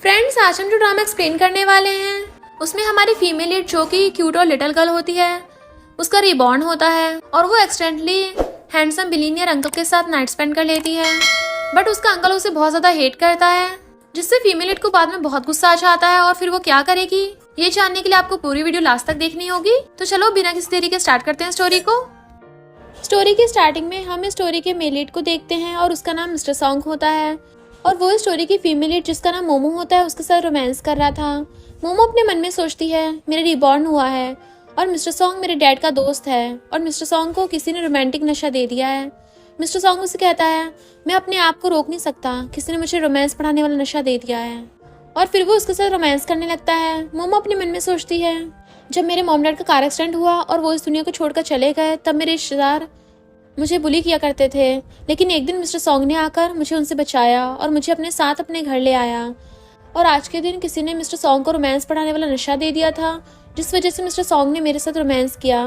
Friends, आज हम जो ड्रामा एक्सप्लेन करने वाले हैं उसमें हमारी फीमेल लीड जो कि क्यूट और लिटिल गर्ल होती है, उसका रिबॉर्न होता है और वो एक्सीडेंटली हैंडसम बिलीनियर अंकल के साथ नाइट स्पेंड कर लेती है। बट उसका अंकल उसे बहुत ज़्यादा हेट करता है, जिससे फीमेल लीड को बाद में बहुत गुस्सा आ जाता है। और फिर वो क्या करेगी, ये जानने के लिए आपको पूरी वीडियो लास्ट तक देखनी होगी। तो चलो बिना किसी देरी के स्टार्ट करते हैं स्टोरी को। स्टोरी की स्टार्टिंग में हम स्टोरी के मेल लीड को देखते हैं और उसका नाम मिस्टर सॉन्ग होता है और वो स्टोरी की फीमेल लीड जिसका नाम मोमो होता है उसके साथ रोमांस कर रहा था। मोमो अपने मन में सोचती है मेरा रिबॉर्न हुआ है और मिस्टर सॉन्ग मेरे डैड का दोस्त है और मिस्टर सॉन्ग को किसी ने रोमांटिक नशा दे दिया है। मिस्टर सॉन्ग उसे कहता है मैं अपने आप को रोक नहीं सकता, किसी ने मुझे रोमांस पढ़ाने वाला नशा दे दिया है। और फिर वो उसके साथ रोमांस करने लगता है। मोमो अपने मन में सोचती है जब मेरे मॉम डैड का कार एक्सीडेंट हुआ और वो इस दुनिया को छोड़कर चले गए तब मेरे रिश्तेदार मुझे बुली किया करते थे, लेकिन एक दिन मिस्टर सॉन्ग ने आकर मुझे उनसे बचाया और मुझे अपने साथ अपने घर ले आया। और आज के दिन किसी ने मिस्टर सॉन्ग को रोमांस पढ़ाने वाला नशा दे दिया था, जिस वजह से मिस्टर सॉन्ग ने मेरे साथ रोमांस किया,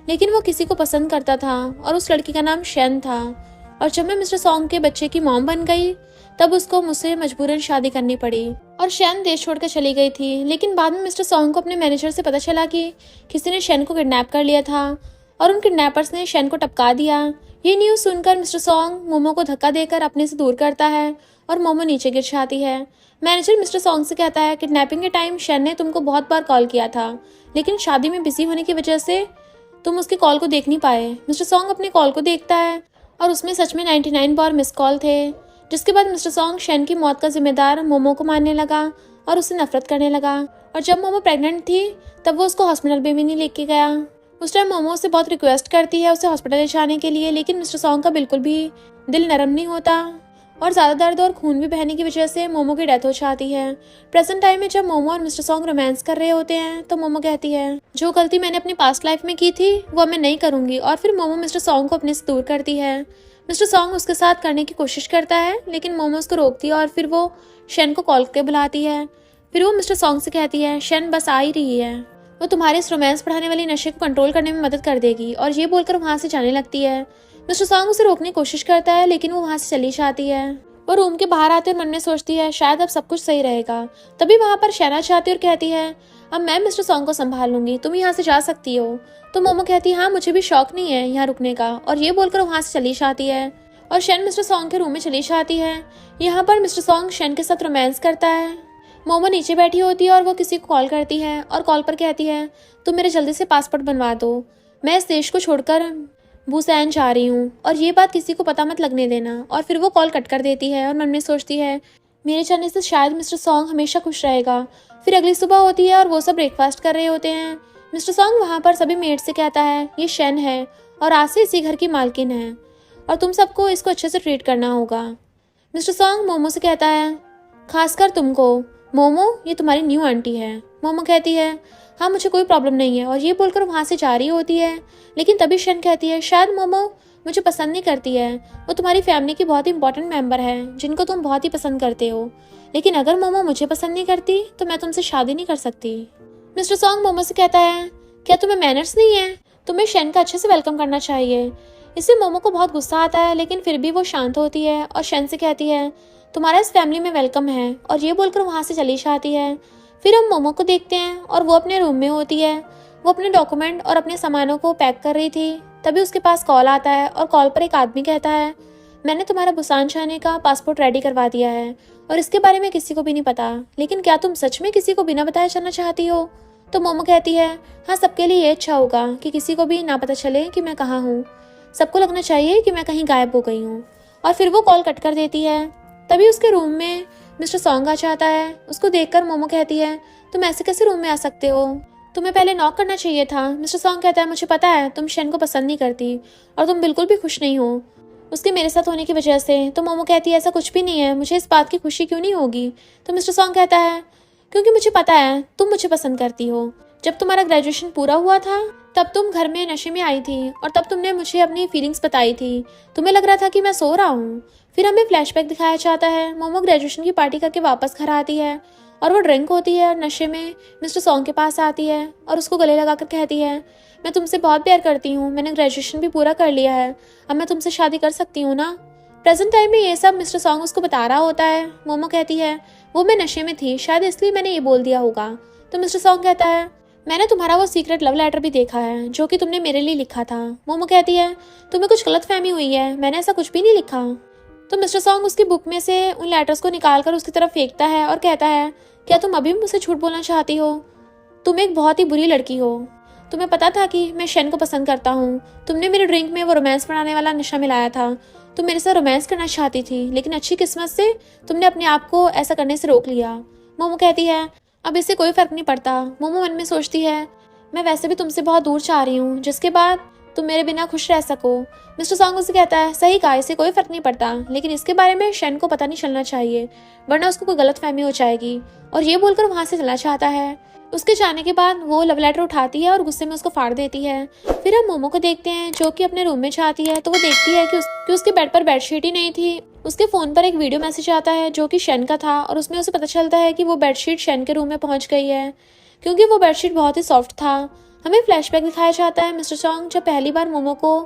लेकिन वो किसी को पसंद करता था और उस लड़की का नाम शैन था। और जब मैं मिस्टर सॉन्ग के बच्चे की मॉम बन गई तब उसको मुझसे मजबूरन शादी करनी पड़ी और शैन देश छोड़कर चली गई थी। लेकिन बाद में मिस्टर सॉन्ग को अपने मैनेजर से पता चला कि किसी ने शैन को किडनैप कर लिया था और उन किडनैपर्स ने शैन को टपका दिया। ये न्यूज़ सुनकर मिस्टर सॉन्ग मोमो को धक्का देकर अपने से दूर करता है और मोमो नीचे गिर जाती है। मैनेजर मिस्टर सॉन्ग से कहता है किडनैपिंग के टाइम शैन ने तुमको बहुत बार कॉल किया था, लेकिन शादी में बिजी होने की वजह से तुम उसके कॉल को देख नहीं पाए। मिस्टर सॉन्ग अपने कॉल को देखता है और उसमें सच में 99 बार मिस कॉल थे। जिसके बाद मिस्टर सॉन्ग शैन की मौत का जिम्मेदार मोमो को मानने लगा और उससे नफरत करने लगा। और जब मोमो प्रेग्नेंट थी तब वो उसको हॉस्पिटल में भी नहीं लेके गया। उस टाइम मोमो से बहुत रिक्वेस्ट करती है उसे हॉस्पिटल ले जाने के लिए, लेकिन मिस्टर सॉन्ग का बिल्कुल भी दिल नरम नहीं होता और ज़्यादा दर्द और खून भी बहने की वजह से मोमो की डेथ हो जाती है। प्रेजेंट टाइम में जब मोमो और मिस्टर सॉन्ग रोमांस कर रहे होते हैं तो मोमो कहती है जो गलती मैंने अपनी पास्ट लाइफ में की थी वो मैं नहीं करूँगी। और फिर मोमो मिस्टर सॉन्ग को अपने से दूर करती है। मिस्टर सॉन्ग उसके साथ करने की कोशिश करता है, लेकिन मोमो उसको रोकती है और फिर वो शैन को कॉल करके बुलाती है। फिर वो मिस्टर सॉन्ग से कहती है शैन बस आ ही रही है, वो तुम्हारे इस रोमांस पढ़ाने वाली नशे को कंट्रोल करने में मदद कर देगी। और ये बोलकर वहाँ से जाने लगती है। मिस्टर सॉन्ग उसे रोकने की कोशिश करता है, लेकिन वो वहाँ से चली जाती है। वो रूम के बाहर आते और मन में सोचती है शायद अब सब कुछ सही रहेगा। तभी वहाँ पर शैना जाती और कहती है अब मैं मिस्टर सॉन्ग को संभाल लूंगी, तुम यहाँ से जा सकती हो। तो मोमो कहती है हाँ मुझे भी शौक नहीं है यहाँ रुकने का। और ये बोलकर वहाँ से चली जाती है और शैन मिस्टर सॉन्ग के रूम में चली जाती है। यहाँ पर मिस्टर सॉन्ग शैन के साथ रोमांस करता है। मोमो नीचे बैठी होती है और वो किसी को कॉल करती है और कॉल पर कहती है तुम मेरे जल्दी से पासपोर्ट बनवा दो, मैं इस देश को छोड़कर बुसान जा रही हूँ और ये बात किसी को पता मत लगने देना। और फिर वो कॉल कट कर देती है और मन में सोचती है मेरे जाने से शायद मिस्टर सॉन्ग हमेशा खुश रहेगा। फिर अगली सुबह होती है और वो सब ब्रेकफास्ट कर रहे होते हैं। मिस्टर सॉन्ग वहाँ पर सभी मेड से कहता है ये शैन है और आज से इसी घर की मालकिन है और तुम सबको इसको अच्छे से ट्रीट करना होगा। मिस्टर सॉन्ग मोमो से कहता है खासकर तुमको मोमो, ये तुम्हारी न्यू आंटी है। मोमो कहती है हाँ मुझे कोई प्रॉब्लम नहीं है और ये बोलकर वहाँ से जा रही होती है। लेकिन तभी शैन कहती है शायद मोमो मुझे पसंद नहीं करती है, वो तुम्हारी फैमिली की बहुत ही इंपॉर्टेंट मेंबर है जिनको तुम बहुत ही पसंद करते हो, लेकिन अगर मोमो मुझे पसंद नहीं करती तो मैं तुमसे शादी नहीं कर सकती। मिस्टर सॉन्ग मोमो से कहता है क्या तुम्हें मैनर्स नहीं है, तुम्हें शैन का अच्छे से वेलकम करना चाहिए। इससे मोमो को बहुत गुस्सा आता है, लेकिन फिर भी वो शांत होती है और शैन से कहती है तुम्हारा इस फैमिली में वेलकम है। और ये बोलकर वहाँ से चली जाती है। फिर हम मोमो को देखते हैं और वो अपने रूम में होती है। वो अपने डॉक्यूमेंट और अपने सामानों को पैक कर रही थी। तभी उसके पास कॉल आता है और कॉल पर एक आदमी कहता है मैंने तुम्हारा बुसान जाने का पासपोर्ट रेडी करवा दिया है और इसके बारे में किसी को भी नहीं पता, लेकिन क्या तुम सच में किसी को बिना बताए चलना चाहती हो। तो मोमो कहती है हाँ सबके लिए ये अच्छा होगा कि किसी को भी ना पता चले कि मैं कहाँ हूँ, सबको लगना चाहिए कि मैं कहीं गायब हो गई हूँ। और फिर वो कॉल कट कर देती है। तभी उसके रूम में मिस्टर सॉन्ग आ जाता है। उसको देखकर मोमो कहती है तुम ऐसे कैसे रूम में आ सकते हो, तुम्हें पहले नॉक करना चाहिए था। मिस्टर सॉन्ग कहता है मुझे पता है तुम शैन को पसंद नहीं करती और तुम बिल्कुल भी खुश नहीं हो उसके मेरे साथ होने की वजह से। तो मोमो कहती है ऐसा कुछ भी नहीं है, मुझे इस बात की खुशी क्यों नहीं होगी। तो मिस्टर सॉन्ग कहता है क्योंकि मुझे पता है तुम मुझे पसंद करती हो। जब तुम्हारा ग्रेजुएशन पूरा हुआ था तब तुम घर में नशे में आई थी और तब तुमने मुझे अपनी फीलिंग्स बताई थी, तुम्हें लग रहा था कि मैं सो रहा हूँ। फिर हमें फ्लैशबैक दिखाया जाता है। मोमो ग्रेजुएशन की पार्टी करके वापस घर आती है और वो ड्रिंक होती है और नशे में मिस्टर सॉन्ग के पास आती है और उसको गले लगाकर कहती है मैं तुमसे बहुत प्यार करती हूँ, मैंने ग्रेजुएशन भी पूरा कर लिया है, अब मैं तुमसे शादी कर सकती हूँ ना। प्रेजेंट टाइम में ये सब मिस्टर सॉन्ग उसको बता रहा होता है। मोमो कहती है वो मैं नशे में थी, शायद इसलिए मैंने ये बोल दिया होगा। तो मिस्टर सॉन्ग कहता है, मैंने तुम्हारा वो सीक्रेट लव लेटर भी देखा है जो कि तुमने मेरे लिए लिखा था। मोमो कहती है, तुम्हें कुछ गलतफहमी हुई है, मैंने ऐसा कुछ भी नहीं लिखा। तो मिस्टर सॉन्ग उसकी बुक में से उन लेटर्स को निकाल कर उसकी तरफ फेंकता है और कहता है, क्या तुम अभी भी मुझसे झूठ बोलना चाहती हो? तुम एक बहुत ही बुरी लड़की हो। तुम्हें पता था कि मैं शेन को पसंद करता हूँ। तुमने मेरे ड्रिंक में वो रोमांस बढ़ाने वाला नशा मिलाया था। तुम मेरे साथ रोमांस करना चाहती थी, लेकिन अच्छी किस्मत से तुमने अपने आप को ऐसा करने से रोक लिया। मोमो कहती है, अब इससे कोई फर्क नहीं पड़ता। मोमो मन में सोचती है, मैं वैसे भी तुमसे बहुत दूर चाह रही हूँ, जिसके बाद तुम मेरे बिना खुश रह सको। मिस्टर सॉन्ग उसे कहता है, सही कहा, इससे कोई फर्क नहीं पड़ता, लेकिन इसके बारे में शेन को पता नहीं चलना चाहिए, वरना उसको कोई गलतफहमी हो जाएगी। और ये बोलकर वहां से चलना चाहता है। उसके जाने के बाद वो लव लेटर उठाती है और गुस्से में उसको फाड़ देती है। फिर हम मोमो को देखते हैं जो कि अपने रूम में जाती है, तो वो देखती है कि उसके बेड पर बेडशीट ही नहीं थी। उसके फोन पर एक वीडियो मैसेज आता है जो कि शेन का था, और उसमें उसे पता चलता है कि वो बेडशीट शेन के रूम में पहुंच गई है, क्योंकि वो बेडशीट बहुत ही सॉफ्ट था। हमें फ्लैशबैक दिखाया जाता है। मिस्टर सॉन्ग जब पहली बार मोमो को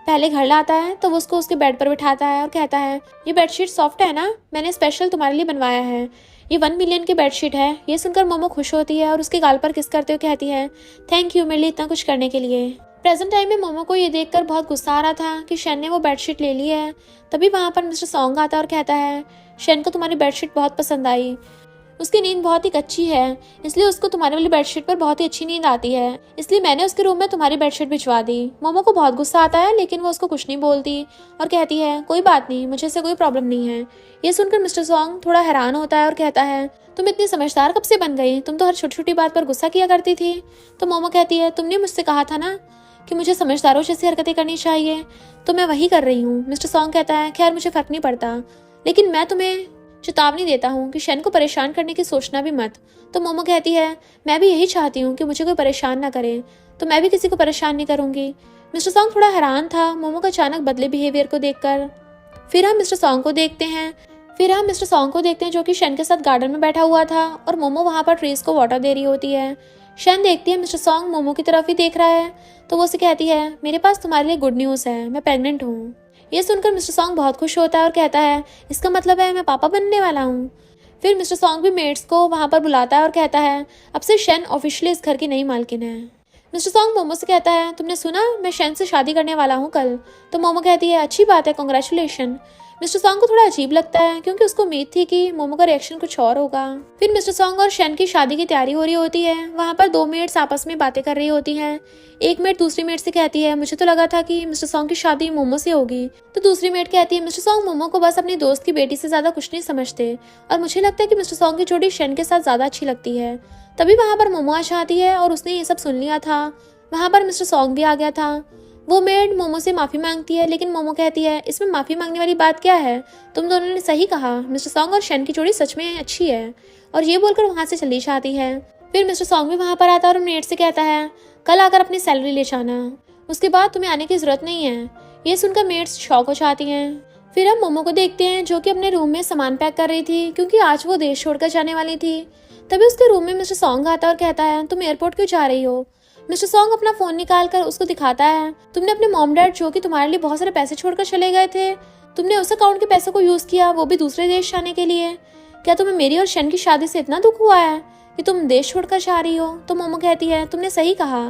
पहले घर लाता है तो वो उसको उसके बेड पर बिठाता है और कहता है, ये बेडशीट सॉफ्ट है ना, मैंने स्पेशल तुम्हारे लिए बनवाया है, ये 1 मिलियन की बेडशीट है। ये सुनकर मोमो खुश होती है और उसके गाल पर किस करते हुए कहती है, थैंक यू मेरे लिए इतना कुछ करने के लिए। प्रेजेंट टाइम में मोमो को ये देखकर बहुत गुस्सा आ रहा था कि शेन ने वो बेडशीट ले ली है। तभी वहां पर मिस्टर सॉन्ग आता है और कहता है, शेन को तुम्हारी बेडशीट बहुत पसंद आई, उसकी नींद बहुत ही कच्ची है, इसलिए उसको तुम्हारे वाली बेडशीट पर बहुत ही अच्छी नींद आती है, इसलिए मैंने उसके रूम में तुम्हारी बेडशीट भिजवा दी। मोमो को बहुत गुस्सा आता है, लेकिन वो उसको कुछ नहीं बोलती और कहती है, कोई बात नहीं, मुझे इससे कोई प्रॉब्लम नहीं है। ये सुनकर मिस्टर सॉन्ग थोड़ा हैरान होता है और कहता है, तुम इतनी समझदार कब से बन गई? तुम तो हर छोटी छोटी बात पर गुस्सा किया करती थी। तो मोमो कहती है, तुमने मुझसे कहा था ना कि मुझे समझदारों जैसी हरकतें करनी चाहिए, तो मैं वही कर रही हूँ। मिस्टर सॉन्ग कहता है, खैर मुझे फर्क नहीं पड़ता, लेकिन मैं तुम्हें चेतावनी देता हूँ कि शेन को परेशान करने की सोचना भी मत। तो मोमो कहती है, मैं भी यही चाहती हूँ कि मुझे कोई परेशान ना करे, तो मैं भी किसी को परेशान नहीं करूंगी। मिस्टर सॉन्ग थोड़ा हैरान था मोमो का अचानक बदले बिहेवियर को देखकर। फिर हम मिस्टर सॉन्ग को देखते हैं जो कि शेन के साथ गार्डन में बैठा हुआ था और मोमो वहां पर ट्रीज को वाटर दे रही होती है। शेन देखती है मिस्टर सॉन्ग मोमो की तरफ ही देख रहा है, तो वो उसे कहती है, मेरे पास तुम्हारे लिए गुड न्यूज़ है, मैं प्रेग्नेंट हूँ। ये सुनकर मिस्टर सॉन्ग बहुत खुश होता है और कहता है, इसका मतलब है मैं पापा बनने वाला हूँ। फिर मिस्टर सॉन्ग भी मेड्स को वहां पर बुलाता है और कहता है, अब से शेन ऑफिशियली इस घर की नई मालकिन है। मिस्टर सॉन्ग मोमो से कहता है, तुमने सुना, मैं शेन से शादी करने वाला हूँ कल। तो मोमो कहती है, अच्छी बात है, कॉन्ग्रेचुलेशन। मिस्टर सॉन्ग को थोड़ा अजीब लगता है क्योंकि उसको उम्मीद थी कि मोमो का रिएक्शन कुछ और होगा। फिर मिस्टर सॉन्ग और शेन की शादी की तैयारी हो रही होती है। वहां पर 2 मेड्स आपस में बातें कर रही होती हैं। एक मेड दूसरी मेड से कहती है, मुझे तो लगा था कि मिस्टर सॉन्ग की शादी मोमो से होगी। तो दूसरी मेड कहती है, मिस्टर सॉन्ग मोमो को बस अपनी दोस्त की बेटी से ज्यादा कुछ नहीं समझते, और मुझे लगता है कि मिस्टर सॉन्ग की जोड़ी शेन के साथ ज्यादा अच्छी लगती है। तभी वहां पर मोमो आ जाती है और उसने ये सब सुन लिया था। वहां पर मिस्टर सॉन्ग भी आ गया था। वो मेड मोमो से माफी मांगती है, लेकिन मोमो कहती है, इसमें माफी मांगने वाली बात क्या है, तुम दोनों ने सही कहा, मिस्टर सॉन्ग और शेन की जोड़ी सच में अच्छी है। और ये बोलकर वहां से चली जाती है। फिर मिस्टर सॉन्ग भी वहां पर आता है और मेड से कहता है, कल आकर अपनी सैलरी ले जाना, उसके बाद तुम्हें आने की जरूरत नहीं है। ये सुनकर मेड्स शॉक हो जाती हैं। फिर हम मोमो को देखते हैं जो कि अपने रूम में सामान पैक कर रही थी, क्योंकि आज वो देश छोड़कर जाने वाली थी। तभी उसके रूम में मिस्टर सॉन्ग आता है और कहता है, तुम एयरपोर्ट क्यों जा रही हो? मिस्टर सॉन्ग अपना फोन निकाल कर उसको दिखाता है, तुमने अपने मॉम डैड जो कि तुम्हारे लिए बहुत सारे पैसे छोड़कर चले गए थे, तुमने उस अकाउंट के पैसे को यूज किया, वो भी दूसरे देश जाने के लिए। क्या तुम्हें मेरी और शेन की शादी से इतना दुख हुआ है कि तुम देश छोड़कर जा रही हो? तो मोमो कहती है, तुमने सही कहा।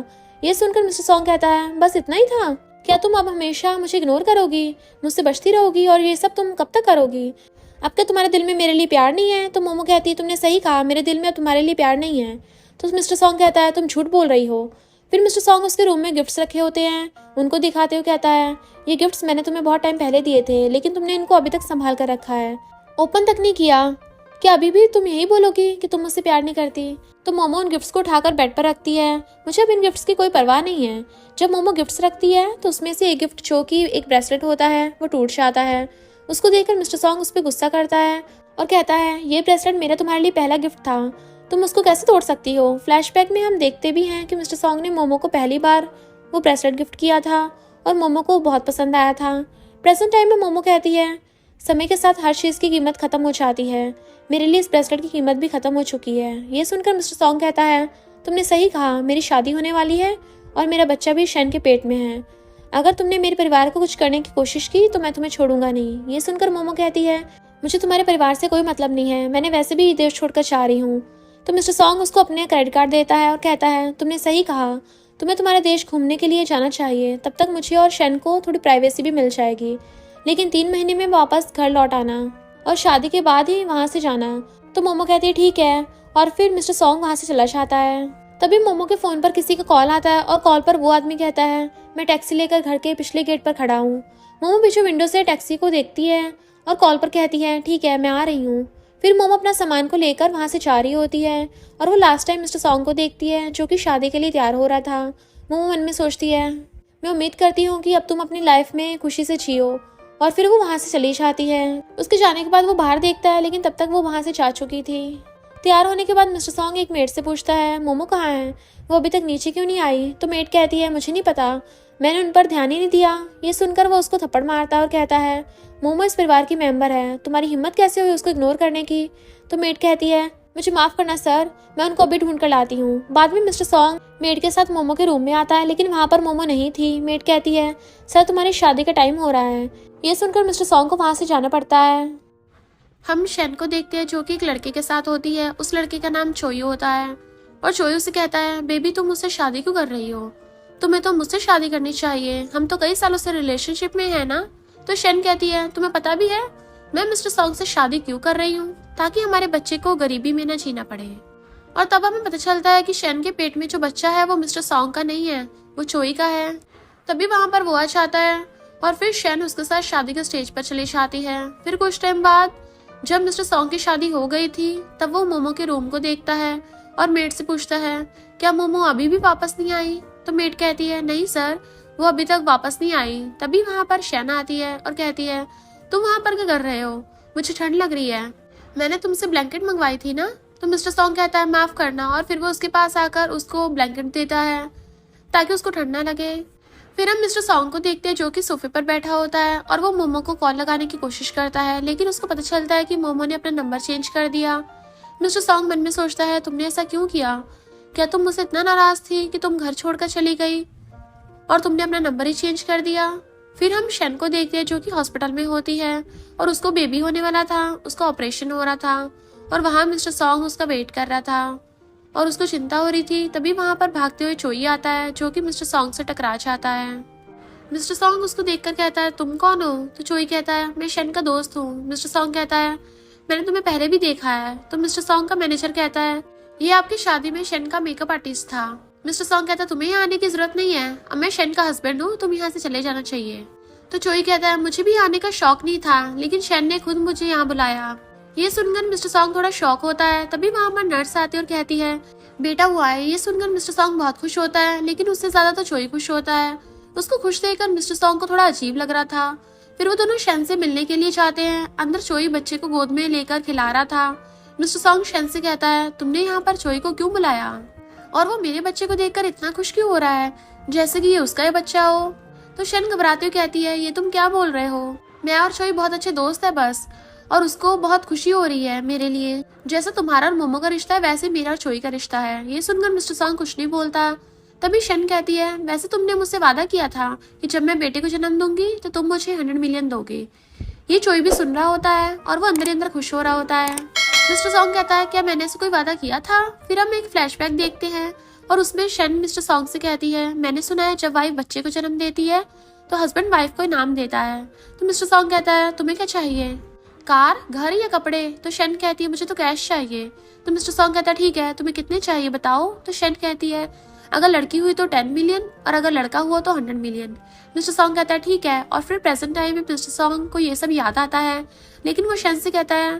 ये सुनकर मिस्टर सॉन्ग कहता है, बस इतना ही था? क्या तुम अब हमेशा मुझे इग्नोर करोगी, मुझसे बचती रहोगी, और ये सब तुम कब तक करोगी? अब क्या तुम्हारे दिल में मेरे लिए प्यार नहीं है? तो मोमो कहती है, तुमने सही कहा, मेरे दिल में अब तुम्हारे लिए प्यार नहीं है। तो मिस्टर सॉन्ग कहता है, तुम झूठ बोल रही हो। फिर मिस्टर सॉन्ग उसके रूम में गिफ्ट्स रखे होते हैं, उनको दिखाते हुए कहता है, ये गिफ्ट्स मैंने तुम्हें बहुत टाइम पहले दिए थे, लेकिन तुमने इनको अभी तक संभाल कर रखा है, ओपन तक नहीं किया। क्या अभी भी तुम यही बोलोगी कि तुम मुझसे प्यार नहीं करती? तो मोमो उन गिफ्ट्स को उठाकर बेड पर रखती है। मुझे अब इन गिफ्ट्स की कोई परवाह नहीं है। जब मोमो गिफ्ट्स रखती है तो उसमें से एक गिफ्ट जो कि एक ब्रेसलेट होता है वो टूट जाता है। उसको देखकर मिस्टर सॉन्ग उस पर गुस्सा करता है और कहता है, ये ब्रेसलेट मेरा तुम्हारे लिए पहला गिफ्ट था, तुम उसको कैसे तोड़ सकती हो? फ्लैशबैक में हम देखते भी हैं कि मिस्टर सॉन्ग ने मोमो को पहली बार वो ब्रेसलेट गिफ्ट किया था और मोमो को बहुत पसंद आया था। प्रेजेंट टाइम में मोमो कहती है, समय के साथ हर चीज़ की कीमत खत्म हो जाती है, मेरे लिए इस ब्रेसलेट की कीमत भी खत्म हो चुकी है। ये सुनकर मिस्टर सॉन्ग कहता है, तुमने सही कहा, मेरी शादी होने वाली है और मेरा बच्चा भी शेन के पेट में है। अगर तुमने मेरे परिवार को कुछ करने की कोशिश की तो मैं तुम्हें छोड़ूंगा नहीं। ये सुनकर मोमो कहती है, मुझे तुम्हारे परिवार से कोई मतलब नहीं है, मैंने वैसे भी देश छोड़कर जा रही हूँ। तो मिस्टर सॉन्ग उसको अपने क्रेडिट कार्ड देता है और कहता है, तुमने सही कहा, तुम्हें तुम्हारे देश घूमने के लिए जाना चाहिए, तब तक मुझे और शन को थोड़ी प्राइवेसी भी मिल जाएगी, लेकिन 3 महीने में वापस घर लौट आना और शादी के बाद ही वहाँ से जाना। तो मोमो कहती है ठीक है, और फिर मिस्टर सॉन्ग वहाँ से चला जाता है। तभी मोमो के फ़ोन पर किसी का कॉल आता है और कॉल पर वो आदमी कहता है, मैं टैक्सी लेकर घर के पिछले गेट पर खड़ा हूँ। मोमो पीछे विंडो से टैक्सी को देखती है और कॉल पर कहती है, ठीक है मैं आ रही हूँ। फिर मोमो अपना सामान को लेकर वहाँ से जा रही होती है और वो लास्ट टाइम मिस्टर सॉन्ग को देखती है, जो कि शादी के लिए तैयार हो रहा था। मोमो मन में सोचती है, मैं उम्मीद करती हूँ कि अब तुम अपनी लाइफ में खुशी से जियो। और फिर वो वहाँ से चली जाती है। उसके जाने के बाद वो बाहर देखता है, लेकिन तब तक वो वहाँ से जा चुकी थी। तैयार होने के बाद मिस्टर सॉन्ग एक मेड से पूछता है, मोमो कहाँ है, वो अभी तक नीचे क्यों नहीं आई। तो मेड कहती है, मुझे नहीं पता, मैंने उन पर ध्यान ही नहीं दिया। ये सुनकर वो उसको थप्पड़ मारता है और कहता है, मोमो इस परिवार की मेंबर है, तुम्हारी हिम्मत कैसे हुई उसको इग्नोर करने की। तो मेड कहती है, मुझे माफ़ करना सर, मैं उनको अभी ढूंढ कर लाती हूँ। बाद में मिस्टर सॉन्ग मेड के साथ मोमो के रूम में आता है, लेकिन वहाँ पर मोमो नहीं थी। मेड कहती है, सर तुम्हारी शादी का टाइम हो रहा है। ये सुनकर मिस्टर सॉन्ग को वहाँ से जाना पड़ता है। हम शन को देखते हैं, जो कि एक लड़के के साथ होती है। उस लड़के का नाम चोयू होता है और चोयू से कहता है, बेबी तुम मुझसे शादी क्यों कर रही हो, तुम्हें तो मुझसे शादी करनी चाहिए, हम तो कई सालों से रिलेशनशिप में है ना। तो शन कहती है, तुम्हें पता भी है मैं मिस्टर सॉन्ग से शादी क्यों कर रही हूँ, ताकि हमारे बच्चे को गरीबी में न जीना पड़े। और तब हमें पता चलता है कि शन के पेट में जो बच्चा है वो मिस्टर सॉन्ग का नहीं है, वो चोई का है। तभी वहाँ पर वो आ जाता है और फिर शन उसके साथ शादी के स्टेज पर चली जाती है। फिर कुछ टाइम बाद जब मिस्टर सॉन्ग की शादी हो गई थी, तब वो मोमो के रूम को देखता है और मेड से पूछता है, क्या मोमो अभी भी वापस नहीं आई। तो मेड कहती है, नहीं सर, वो अभी तक वापस नहीं आई। तभी वहाँ पर शन आती है और कहती है, तुम वहाँ पर क्या कर रहे हो, मुझे ठंड लग रही है, मैंने तुमसे ब्लैंकेट मंगवाई थी ना। तो मिस्टर सॉन्ग कहता है, माफ करना, और फिर वो उसके पास आकर उसको ब्लैंकेट देता है ताकि उसको ठंड ना लगे। फिर हम मिस्टर सॉन्ग को देखते हैं, जो कि सोफे पर बैठा होता है और वो मोमो को कॉल लगाने की कोशिश करता है, लेकिन उसको पता चलता है कि मोमो ने अपना नंबर चेंज कर दिया। मिस्टर सॉन्ग मन में सोचता है, तुमने ऐसा क्यों किया, क्या तुम मुझसे इतना नाराज थी कि तुम घर छोड़कर चली गई और तुमने अपना नंबर ही चेंज कर दिया। फिर हम शन को देखते हैं, जो कि हॉस्पिटल में होती है और उसको बेबी होने वाला था, उसका ऑपरेशन हो रहा था और वहाँ मिस्टर सॉन्ग उसका वेट कर रहा था और उसको चिंता हो रही थी। तभी वहाँ पर भागते हुए चोई आता है, जो कि मिस्टर सॉन्ग से टकरा जाता है। मिस्टर सॉन्ग उसको देखकर कहता है, तुम कौन हो। तो चोई कहता है, मैं शन का दोस्त हूँ। मिस्टर सॉन्ग कहता है, मैंने तुम्हें पहले भी देखा है। तो मिस्टर सॉन्ग का मैनेजर कहता है, ये आपकी शादी में शन का मेकअप आर्टिस्ट था। मिस्टर सॉन्ग कहता है, तुम्हें यहाँ आने की जरूरत नहीं है, अब मैं शन का हस्बैंड हूँ, तुम यहाँ से चले जाना चाहिए। तो चोई कहता है, मुझे भी आने का शौक नहीं था, लेकिन शन ने खुद मुझे यहाँ बुलाया। ये सुनकर मिस्टर सॉन्ग थोड़ा शॉक होता है। तभी वहाँ पर नर्स आती है और कहती है, बेटा हुआ है। ये सुनकर मिस्टर सॉन्ग बहुत खुश होता है, लेकिन उससे ज्यादा तो चोई खुश होता है। उसको खुश देखकर मिस्टर सॉन्ग को थोड़ा अजीब लग रहा था। फिर वो दोनों शन से मिलने के लिए जाते हैं। अंदर चोई बच्चे को गोद में लेकर खिला रहा था। मिस्टर सॉन्ग शन से कहता है, तुमने यहाँ पर चोई को क्यों बुलाया, और वो मेरे बच्चे को देखकर इतना खुश क्यों हो रहा है, जैसे कि ये उसका ही बच्चा हो। तो शन घबराते हुए कहती है, ये तुम क्या बोल रहे हो, मैं और चोई बहुत अच्छे दोस्त है बस, और उसको बहुत खुशी हो रही है मेरे लिए, जैसा तुम्हारा और मोमो का रिश्ता है वैसे मेरा और चोई का रिश्ता है। ये सुनकर मिस्टर सॉन्ग कुछ नहीं बोलता। तभी शन कहती है, वैसे तुमने मुझसे वादा किया था कि जब मैं बेटे को जन्म दूंगी तो तुम मुझे 100 मिलियन दोगे। ये चोई भी सुन रहा होता है और वो अंदर ही अंदर खुश हो रहा होता है। मिस्टर सॉन्ग कहता है, क्या मैंने ऐसे कोई वादा किया था। फिर हम एक फ्लैशबैक देखते हैं और उसमें शन मिस्टर सॉन्ग से कहती है, मैंने सुना है जब वाइफ बच्चे को जन्म देती है तो हस्बैंड वाइफ को इनाम देता है। तो मिस्टर सॉन्ग कहता है, तुम्हें क्या चाहिए, कार, घर या कपड़े। तो शन कहती है, मुझे तो कैश चाहिए। तो मिस्टर सॉन्ग कहता है, ठीक है, तुम्हें कितने चाहिए बताओ। तो शन कहती है, अगर लड़की हुई तो 10 मिलियन और अगर लड़का हुआ तो 100 मिलियन। मिस्टर सॉन्ग कहता है, ठीक है। और फिर प्रेजेंट टाइम में मिस्टर सॉन्ग को ये सब याद आता है, लेकिन वो शन से कहता है,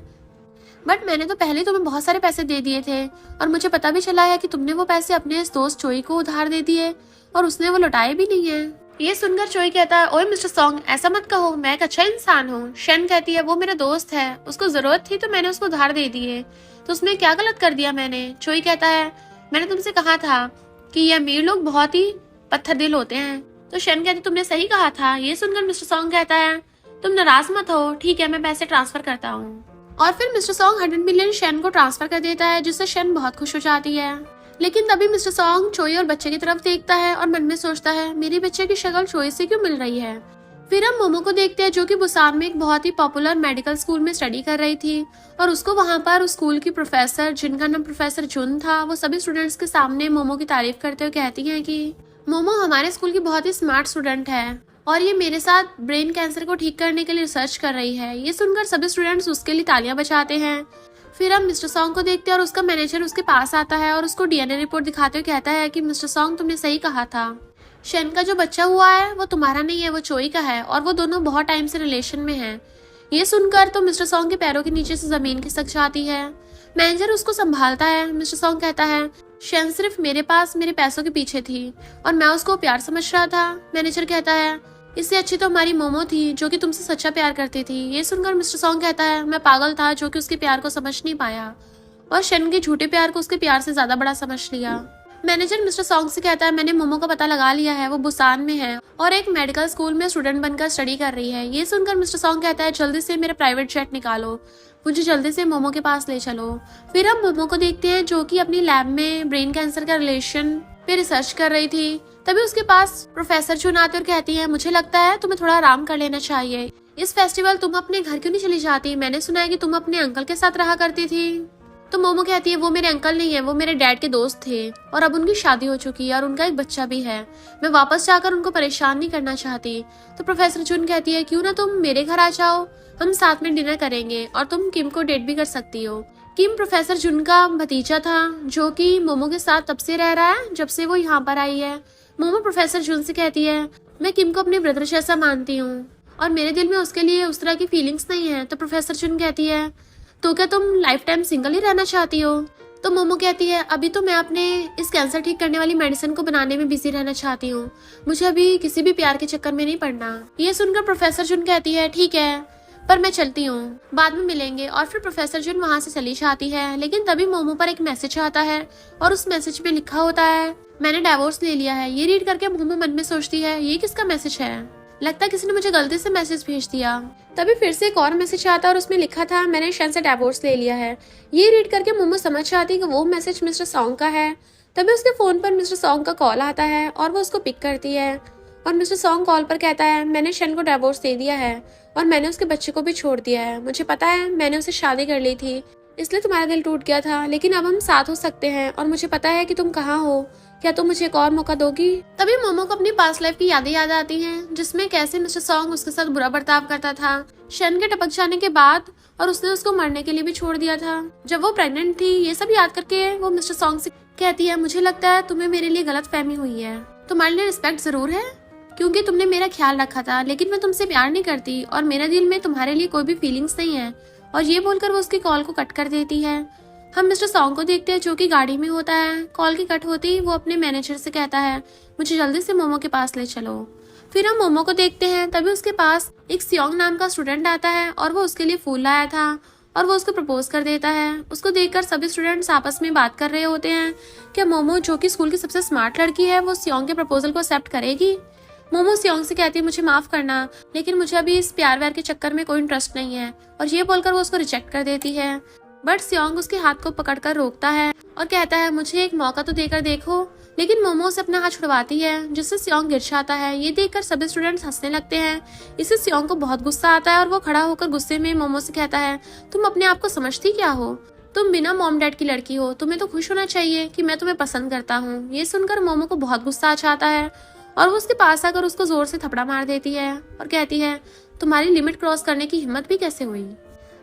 बट मैंने तो पहले तुम्हें बहुत सारे पैसे दे दिए थे और मुझे पता भी चला है कि तुमने वो पैसे अपने इस दोस्त चोई को उधार दे दिए और उसने वो लौटाए भी नहीं है। ये सुनकर चोई कहता है, ओए मिस्टर सॉन्ग, ऐसा मत कहो, मैं एक अच्छा इंसान हूँ। शन कहती है, वो मेरा दोस्त है, उसको जरूरत थी तो मैंने उसको उधार दे दिए, तो उसमें क्या गलत कर दिया मैंने। चोई कहता है, मैंने तुमसे कहा था कि ये अमीर लोग बहुत ही पत्थर दिल होते हैं। तो शन कहती, तुमने सही कहा था। ये सुनकर मिस्टर सॉन्ग कहता है, तुम नाराज मत हो, ठीक है, मैं पैसे ट्रांसफर करता हूँ। और फिर मिस्टर सॉन्ग 100 मिलियन शन को ट्रांसफर कर देता है, जिससे शन बहुत खुश हो जाती है। लेकिन तभी मिस्टर सॉन्ग चोई और बच्चे की तरफ देखता है और मन में सोचता है, मेरे बच्चे की शक्ल चोई से क्यों मिल रही है। फिर हम मोमो को देखते हैं जो कि बुसान में एक बहुत ही पॉपुलर मेडिकल स्कूल में स्टडी कर रही थी और उसको वहाँ पर उस स्कूल की प्रोफेसर जिनका नाम प्रोफेसर जुन था, वो सभी स्टूडेंट्स के सामने मोमो की तारीफ करते हुए कहती हैं कि मोमो हमारे स्कूल की बहुत ही स्मार्ट स्टूडेंट है और ये मेरे साथ ब्रेन कैंसर को ठीक करने के लिए रिसर्च कर रही है। ये सुनकर सभी स्टूडेंट्स उसके लिए तालियां बजाते हैं। फिर हम मिस्टर सॉन्ग को देखते हैं और उसका मैनेजर उसके पास आता है और उसको डीएनए रिपोर्ट दिखाते हुए कहता है कि मिस्टर सॉन्ग, तुमने सही कहा था, शेन का जो बच्चा हुआ है वो तुम्हारा नहीं है, वो चोई का है और वो दोनों बहुत टाइम से रिलेशन में हैं। ये सुनकर तो मिस्टर सॉन्ग के पैरों के नीचे से जमीन खिसक जाती है। मैनेजर उसको संभालता है। मिस्टर सॉन्ग कहता है शेन सिर्फ मेरे पास मेरे पैसों के पीछे थी और मैं उसको प्यार समझ रहा था। मैनेजर कहता है इससे अच्छी तो हमारी मोमो थी जो कि तुमसे सच्चा प्यार करती थी। ये सुनकर मिस्टर सॉन्ग कहता है मैं पागल था जो कि उसके प्यार को समझ नहीं पाया और शेन के झूठे प्यार को उसके प्यार से ज्यादा बड़ा समझ लिया। मैनेजर मिस्टर सॉन्ग से कहता है मैंने मोमो का पता लगा लिया है, वो बुसान में है और एक मेडिकल स्कूल में स्टूडेंट बनकर स्टडी कर रही है। ये सुनकर मिस्टर सॉन्ग कहता है जल्दी से मेरा प्राइवेट जेट निकालो, मुझे जल्दी से मोमो के पास ले चलो। फिर हम मोमो को देखते हैं जो कि अपनी लैब में ब्रेन कैंसर का रिलेशन पे रिसर्च कर रही थी। तभी उसके पास प्रोफेसर जुन आती और कहती है मुझे लगता है तुम्हें थोड़ा आराम कर लेना चाहिए, इस फेस्टिवल तुम अपने घर क्यों नहीं चली जाती? मैंने सुना है कि तुम अपने अंकल के साथ रहा करती थी। तो मोमो कहती है वो मेरे अंकल नहीं है, वो मेरे डैड के दोस्त थे और अब उनकी शादी हो चुकी है और उनका एक बच्चा भी है। मैं वापस जाकर उनको परेशान नहीं करना चाहती। तो प्रोफेसर जुन कहती है क्यों ना तुम मेरे घर आ जाओ, हम साथ में डिनर करेंगे और तुम किम को डेट भी कर सकती हो। किम प्रोफेसर जुन का भतीजा था जो कि मोमो के साथ तब से रह रहा है जब से वो यहाँ पर आई है। मोमो प्रोफेसर जुन से कहती है मैं किम को अपने ब्रदर जैसा मानती हूँ और मेरे दिल में उसके लिए उस तरह की फीलिंग्स नहीं है। तो प्रोफेसर जुन कहती है तो क्या तुम लाइफ टाइम सिंगल ही रहना चाहती हो? तो मोमो कहती है अभी तो मैं अपने इस कैंसर ठीक करने वाली मेडिसिन को बनाने में बिजी रहना चाहती हूँ, मुझे अभी किसी भी प्यार के चक्कर में नहीं पड़ना। ये सुनकर प्रोफेसर जुन कहती है ठीक है पर मैं चलती हूँ, बाद में मिलेंगे। और फिर प्रोफेसर जुन वहाँ से चली जाती है। लेकिन तभी मोमो पर एक मैसेज आता है और उस मैसेज में लिखा होता है मैंने डाइवोर्स ले लिया है। ये रीड करके मोमो मन में सोचती है ये किसका मैसेज है, लगता है किसी ने मुझे गलती से मैसेज भेज दिया। तभी फिर से एक और मैसेज आता है और उसमें लिखा था मैंने शेन से डाइवोर्स ले लिया है। ये रीड करके मोमो समझ जाती है कि वो मैसेज मिस्टर सॉन्ग का है। तभी उसके फोन पर मिस्टर सॉन्ग का कॉल आता है और वो उसको पिक करती है और मिस्टर सॉन्ग कॉल पर कहता है मैंने शेन को डाइवोर्स दे दिया है और मैंने उसके बच्चे को भी छोड़ दिया है। मुझे पता है मैंने उसे शादी कर ली थी इसलिए तुम्हारा दिल टूट गया था, लेकिन अब हम साथ हो सकते हैं और मुझे पता है कि तुम कहाँ हो, क्या तुम मुझे एक और मौका दोगी? तभी मोमो को अपनी पास्ट लाइफ की यादें याद आती हैं जिसमें कैसे मिस्टर सॉन्ग उसके साथ बुरा बर्ताव करता था शेन के टपक जाने के बाद और उसने उसको मरने के लिए भी छोड़ दिया था जब वो प्रेग्नेंट थी। ये सब याद करके वो मिस्टर सॉन्ग से कहती है मुझे लगता है तुम्हें मेरे लिए गलत फहमी हुई है, तुम्हारे लिए रिस्पेक्ट जरूर है क्योंकि तुमने मेरा ख्याल रखा था, लेकिन मैं तुमसे प्यार नहीं करती और मेरे दिल में तुम्हारे लिए कोई भी फीलिंग्स नहीं है। और ये बोलकर वो उसकी कॉल को कट कर देती है। हम मिस्टर सॉन्ग को देखते हैं जो कि गाड़ी में होता है। कॉल की कट होती ही वो अपने मैनेजर से कहता है मुझे जल्दी से मोमो के पास ले चलो। फिर हम मोमो को देखते हैं। तभी उसके पास एक सियोंग नाम का स्टूडेंट आता है और वो उसके लिए फूल लाया था और वो उसको प्रपोज कर देता है। उसको देखकर सभी स्टूडेंट्स आपस में बात कर रहे होते हैं क्या मोमो जो कि स्कूल की सबसे स्मार्ट लड़की है वो सियोंग के प्रपोजल को एक्सेप्ट करेगी। मोमो सियोंग से कहती है मुझे माफ करना, लेकिन मुझे अभी इस प्यार व्यार के चक्कर में कोई इंटरेस्ट नहीं है। और ये बोलकर वो उसको रिजेक्ट कर देती है। बट सियोंग उसके हाथ को पकड़कर रोकता है और कहता है मुझे एक मौका तो देकर देखो। लेकिन मोमो से अपना हाथ छुड़वाती है जिससे सियोंग गिर जाता है। ये देखकर सभी स्टूडेंट्स हंसने लगते हैं। इससे सियोंग को बहुत गुस्सा आता है और वो खड़ा होकर गुस्से में मोमो से कहता है तुम अपने आप को समझती क्या हो, तुम बिना मॉम डैड की लड़की हो, तुम्हें तो खुश होना चाहिए कि मैं तुम्हें पसंद करता हूँ। ये सुनकर मोमो को बहुत गुस्सा आ जाता है और वो उसके पास आकर उसको जोर से थपड़ा मार देती है और कहती है तुम्हारी लिमिट क्रॉस करने की हिम्मत भी कैसे हुई।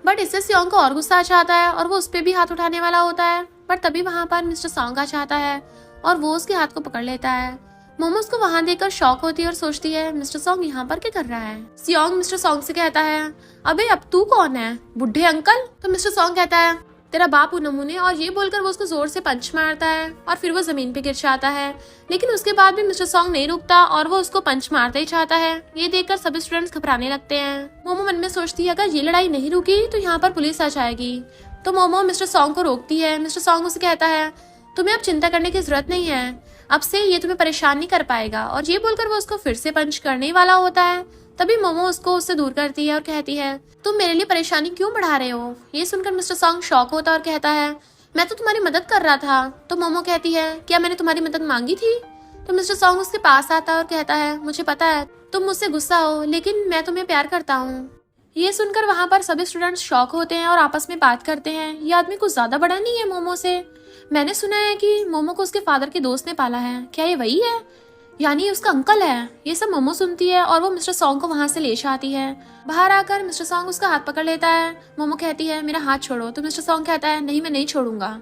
बट इससे सियोंग को और गुस्सा आ जाता है और वो उस पर भी हाथ उठाने वाला होता है। बट तभी वहां पर मिस्टर सॉन्ग आ जाता है और वो उसके हाथ को पकड़ लेता है। मोमो उसको वहां देखकर शॉक होती है और सोचती है मिस्टर सॉन्ग यहाँ पर क्या कर रहा है। सियोंग मिस्टर सॉन्ग से कहता है अबे अब तू कौन है, बुढ़े अंकल? तो मिस्टर सॉन्ग कहता है तेरा बाप नमूने। और ये बोलकर वो उसको जोर से पंच मारता है और फिर वो जमीन पे गिर जाता है। लेकिन उसके बाद भी मिस्टर सॉन्ग नहीं रुकता और वो उसको पंच मारता ही चाहता है। ये देखकर सभी स्टूडेंट्स घबराने लगते हैं। मोमो मन में सोचती है अगर ये लड़ाई नहीं रुकी तो यहाँ पर पुलिस आ जाएगी। तो मोमो मिस्टर सॉन्ग को रोकती है। मिस्टर सॉन्ग उसे कहता है तुम्हें अब चिंता करने की जरूरत नहीं है, अब से ये तुम्हें परेशान नहीं कर पाएगा। और ये बोलकर वो उसको फिर से पंच करने वाला होता है। तभी मोमो उसको उससे दूर करती है और कहती है तुम मेरे लिए परेशानी क्यों बढ़ा रहे हो। ये सुनकर मिस्टर सॉन्ग शॉक होता है और कहता है मैं तो तुम्हारी मदद कर रहा था। तो मोमो कहती है क्या मैंने तुम्हारी मदद मांगी थी? तो मिस्टर सॉन्ग उसके पास आता है और कहता है मुझे पता है तुम मुझसे गुस्सा हो, लेकिन मैं तुम्हें प्यार करता हूँ। ये सुनकर वहाँ पर सभी स्टूडेंट्स शॉक होते हैं और आपस में बात करते हैं, ये आदमी कुछ ज्यादा बड़ा नहीं है मोमो से? मैंने सुना है कि मोमो को उसके फादर के दोस्त ने पाला है, क्या ये वही है? यानी उसका अंकल है। ये सब मोमो सुनती है और वो मिस्टर सॉन्ग को वहाँ से ले आती है। बाहर आकर मिस्टर सॉन्ग उसका हाथ पकड़ लेता है। मोमो कहती है मेरा हाथ छोड़ो, तो मिस्टर सॉन्ग कहता है नहीं, मैं नहीं छोड़ूंगा।